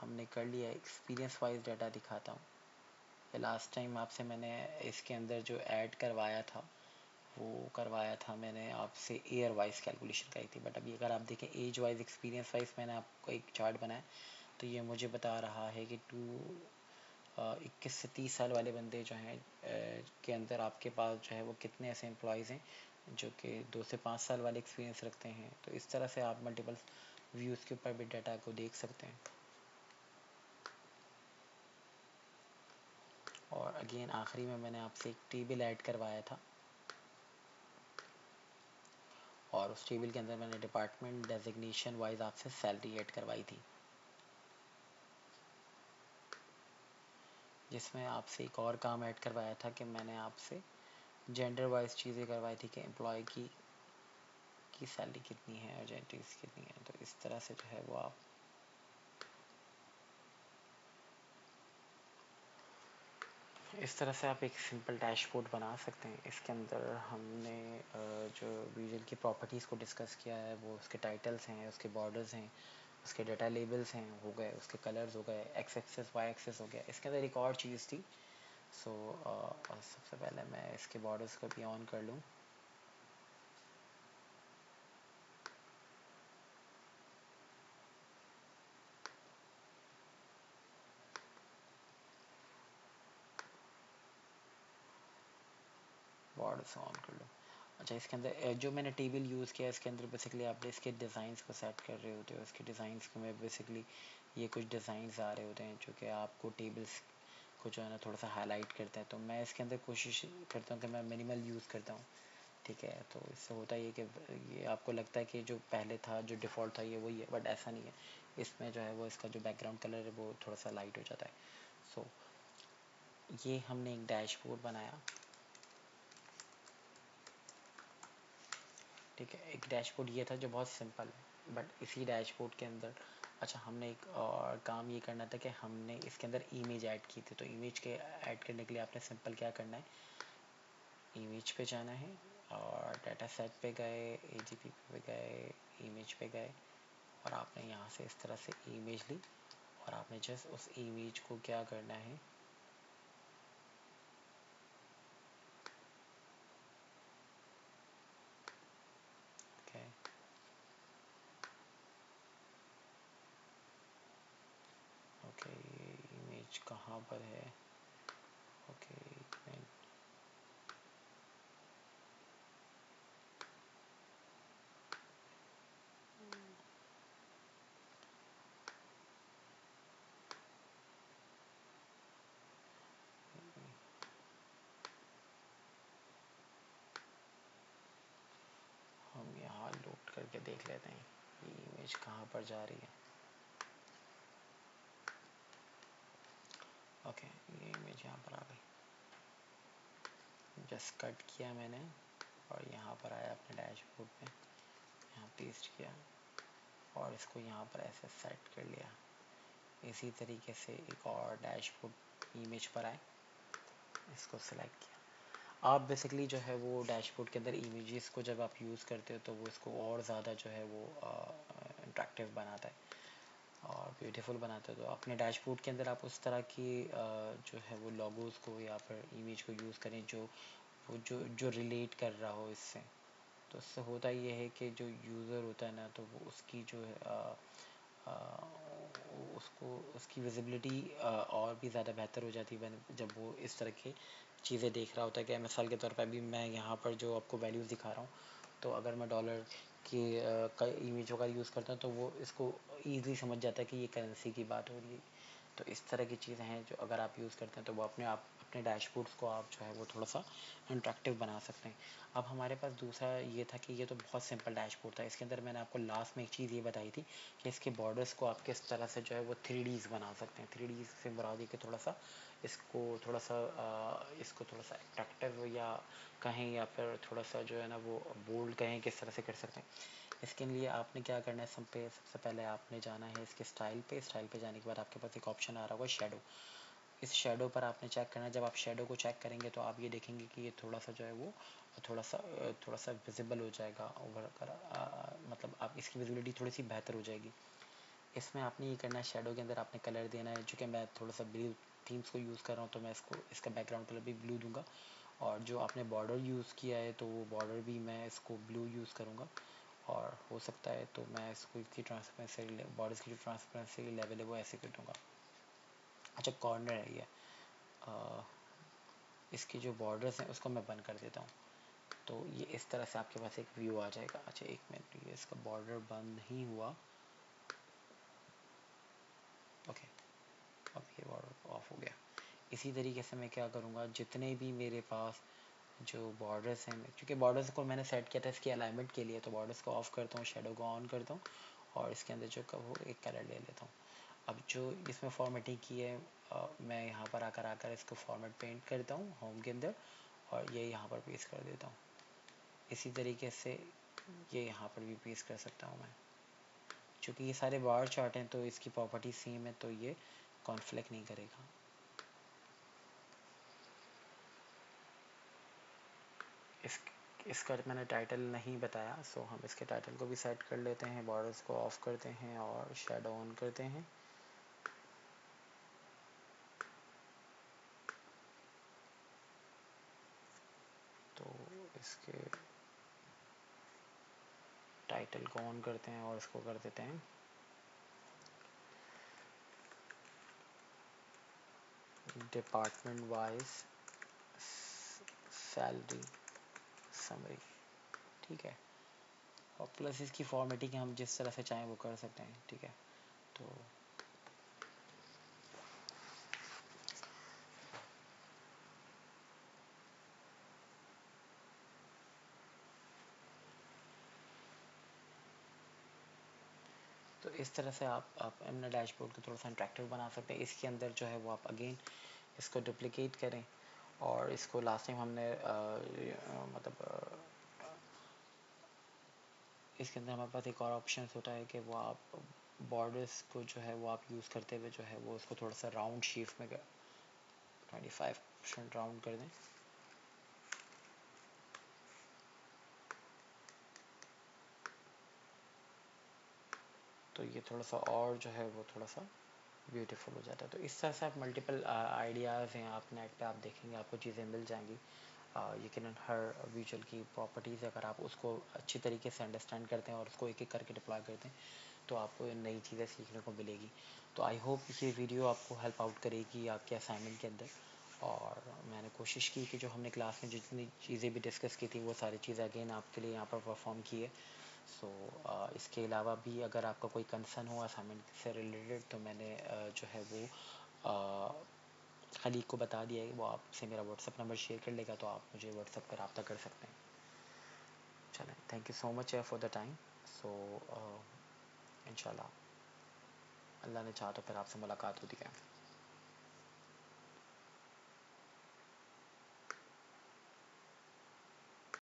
हमने कर लिया, एक्सपीरियंस वाइज डाटा दिखाता हूँ। लास्ट टाइम आपसे मैंने इसके अंदर जो ऐड करवाया था वो करवाया था मैंने आपसे ईयर वाइज कैलकुलेशन कराई थी, बट अभी अगर आप देखें एज वाइज एक्सपीरियंस वाइज मैंने आपको एक चार्ट बनाया तो ये मुझे बता रहा है कि 21 से 30 साल वाले बंदे जो हैं के अंदर आपके पास जो है वो कितने ऐसे एम्प्लॉयज़ हैं जो कि 2 से 5 साल वाले एक्सपीरियंस रखते हैं। तो इस तरह से आप मल्टीपल व्यूज़ के ऊपर भी डाटा को देख सकते हैं। और अगेन आखिरी में मैंने आपसे एक टेबल ऐड करवाया था और उस टेबल के अंदर मैंने डिपार्टमेंट डेजिग्नेशन वाइज आपसे सैलरी ऐड करवाई थी, जिसमें आपसे एक और काम ऐड करवाया था कि मैंने आपसे जेंडर वाइज चीज़ें करवाई थी कि एम्प्लॉय की सैलरी कितनी है और जेंडर्स कितनी है। तो इस तरह से जो है वो आप इस तरह से आप एक सिंपल डैशबोर्ड बना सकते हैं। इसके अंदर हमने जो विजुअल की प्रॉपर्टीज़ को डिस्कस किया है वो उसके टाइटल्स हैं, उसके बॉर्डर्स हैं, उसके डाटा लेबल्स हैं हो गए, उसके कलर्स हो गए, एक्स एक्सेस वाई एक्सेस हो गया। इसके अंदर एक और चीज़ थी, सो सबसे पहले मैं इसके बॉर्डर्स को भी ऑन कर लूँ। बॉर्डर्स ऑन कर लूँ। अच्छा, इसके अंदर जो मैंने टेबल यूज़ किया इसके अंदर बेसिकली आप इसके डिज़ाइंस को सेट कर रहे होते हो। इसके डिज़ाइंस को मैं बेसिकली ये कुछ डिज़ाइंस आ रहे होते हैं जो कि आपको टेबल्स को जो है ना थोड़ा सा हाईलाइट करता है। तो मैं इसके अंदर कोशिश करता हूँ कि मैं मिनिमल यूज़ करता हूँ। ठीक है, तो इससे होता ये कि ये आपको लगता है कि जो पहले था जो डिफ़ॉल्ट था ये वही है, बट ऐसा नहीं है। इसमें जो है वो इसका जो बैकग्राउंड कलर है वो थोड़ा सा लाइट हो जाता है। सो ये हमने एक डैशबोर्ड बनाया। ठीक है, एक डैशबोर्ड ये था जो बहुत सिंपल है, बट इसी डैशबोर्ड के अंदर अच्छा हमने एक और काम ये करना था कि हमने इसके अंदर इमेज ऐड की थी। तो इमेज के ऐड करने के लिए आपने सिंपल क्या करना है, इमेज पे जाना है और डाटा सेट पे गए, एजीपी पे गए, इमेज पे गए और आपने यहाँ से इस तरह से इमेज ली और आपने जस्ट उस इमेज को क्या करना है, ओके ओके, इमेज कहाँ पर है, ओके हम यहाँ लोड करके देख लेते हैं ये इमेज कहाँ पर जा रही है। ओके, ये इमेज यहाँ पर आ गई, जस्ट कट किया मैंने और यहाँ पर आया अपने डैशबोर्ड पे, यहाँ पेस्ट किया और इसको यहाँ पर ऐसे सेट कर लिया। इसी तरीके से एक और डैशबोर्ड इमेज पर आए, इसको सिलेक्ट किया। आप बेसिकली जो है वो डैशबोर्ड के अंदर इमेजेस को जब आप यूज़ करते हो तो वो इसको और ज़्यादा जो है वो इंट्रैक्टिव बनाता है और ब्यूटीफुल बनाता है। तो अपने डैशबोर्ड के अंदर आप उस तरह की जो है वो लोगोस को या फिर इमेज को यूज़ करें जो वो जो रिलेट कर रहा हो इससे। तो उससे होता ये है कि जो यूज़र होता है ना, तो वो उसकी जो है आ, उसको उसकी विजिबिलिटी और भी ज़्यादा बेहतर हो जाती है जब वो इस तरह की चीज़ें देख रहा होता है। कि मिसाल के तौर पर अभी मैं यहाँ पर जो आपको वैल्यूज़ दिखा रहा हूँ, तो अगर मैं डॉलर की इमेजों का यूज़ करता हूँ तो वो इसको ईज़िली समझ जाता है कि ये करेंसी की बात हो रही है। तो इस तरह की चीज़ें हैं जो अगर आप यूज़ करते हैं तो वो अपने डैशबोर्ड्स को आप जो है वो थोड़ा सा इंट्रैक्टिव बना सकते हैं। अब हमारे पास दूसरा ये था कि ये तो बहुत सिंपल डैशबोर्ड था, इसके अंदर मैंने आपको लास्ट में एक चीज़ ये बताई थी कि इसके बॉर्डर्स को आप किस तरह से जो है वो 3Ds बना सकते हैं। 3Ds से मुराद ये कि थोड़ा सा इसको थोड़ा सा अट्रैक्टिव या कहें या फिर थोड़ा सा जो है ना वो बोल्ड कहें, किस तरह से कर सकते हैं। इसके लिए आपने क्या करना है, सबसे पहले आपने जाना है इसके स्टाइल पे जाने के बाद आपके पास एक ऑप्शन आ रहा होगा शेडो। इस शेडो पर आपने चेक करना है। जब आप शेडो को चेक करेंगे तो आप ये देखेंगे कि ये थोड़ा सा जो है वो थोड़ा सा विजिबल हो जाएगा ओवर कर, मतलब आप इसकी विजिबिलिटी थोड़ी सी बेहतर हो जाएगी। इसमें आपने ये करना है, शेडो के अंदर आपने कलर देना है। चूँकि मैं थोड़ा सा ब्लू थीम्स को यूज़ कर रहा हूँ तो मैं इसका बैकग्राउंड कलर भी ब्लू दूंगा। और जो आपने बॉर्डर यूज़ किया है तो वो बॉर्डर भी मैं इसको ब्लू यूज़ करूँगा। और हो सकता है तो मैं इसको इसकी ट्रांसपेरेंसी बॉर्डर्स की जो ट्रांसपेरेंसी लेवल है वो ऐसे कर दूँगा। अच्छा, कॉर्नर है ये, इसके जो बॉर्डर्स हैं उसको मैं बंद कर देता हूँ। तो ये इस तरह से आपके पास एक व्यू आ जाएगा। अच्छा एक मिनट, ये इसका बॉर्डर बंद नहीं हुआ। ओके, अब ये बॉर्डर ऑफ हो गया। इसी तरीके से मैं क्या करूँगा, जितने भी मेरे पास जो बॉर्डर्स हैं, क्योंकि बॉर्डर्स को मैंने सेट किया था इसकी अलाइनमेंट के लिए, तो बॉर्डर्स को ऑफ करता हूँ, शेडो को ऑन करता हूँ और इसके अंदर जो वो एक कलर ले लेता हूँ। अब जो इसमें फॉर्मेटिंग की है, मैं यहाँ पर आकर इसको फॉर्मेट पेंट करता हूँ होम के अंदर और ये यहाँ पर पेस्ट कर देता हूँ। इसी तरीके से ये यहाँ पर भी पेस्ट कर सकता हूँ मैं। चूँकि ये सारे बार चार्ट हैं तो इसकी प्रॉपर्टी सेम है, तो ये कॉन्फ्लिक्ट नहीं करेगा। इस इसका मैंने टाइटल नहीं बताया, सो हम इसके टाइटल को भी सेट कर लेते हैं। बॉर्डर्स को ऑफ करते हैं और शेडो ऑन करते हैं। तो इसके टाइटल को ऑन करते हैं और इसको कर देते हैं डिपार्टमेंट वाइज सैलरी समरी। ठीक है, और प्लस इसकी फॉर्मेटिंग हम जिस तरह से चाहें वो कर सकते हैं। ठीक है, तो इस तरह से आप अपने डैशबोर्ड को थोड़ा सा इंटरेक्टिव बना सकते हैं। इसके अंदर जो है वो आप अगेन इसको डुप्लिकेट करें और इसको लास्ट टाइम हमने मतलब इसके अंदर हमारे पास एक और ऑप्शन होता है कि वो आप बॉर्डर्स को जो है वो आप यूज़ करते हुए जो है वो उसको थोड़ा सा राउंड शेप में 25% राउंड कर दें। तो ये थोड़ा सा और जो है वो थोड़ा सा ब्यूटीफुल हो जाता है। तो इस तरह से आप मल्टीपल आइडियाज़ हैं, आप नेट पे आप देखेंगे आपको चीज़ें मिल जाएंगी। यकीनन हर विजुअल की प्रॉपर्टीज़ अगर आप उसको अच्छी तरीके से अंडरस्टैंड करते हैं और उसको एक एक करके डिप्लॉय करते हैं तो आपको नई चीज़ें सीखने को मिलेगी। तो आई होप ये वीडियो आपको हेल्प आउट करेगी आपके असाइनमेंट के अंदर। और मैंने कोशिश की कि जो हमने क्लास में जितनी चीज़ें भी डिस्कस की थी वो सारी चीज़ें अगेन आपके लिए यहाँ पर परफॉर्म की है। सो इसके अलावा भी अगर आपका कोई कंसर्न हो असाइनमेंट से रिलेटेड तो मैंने जो है वो खलीक को बता दिया है, वो आपसे मेरा व्हाट्सअप नंबर शेयर कर लेगा, तो आप मुझे व्हाट्सअप पर रब्ता कर सकते हैं। चलें, thank you so much for the time. So इंशाल्लाह अल्लाह ने चाहा तो फिर आपसे मुलाकात होती है।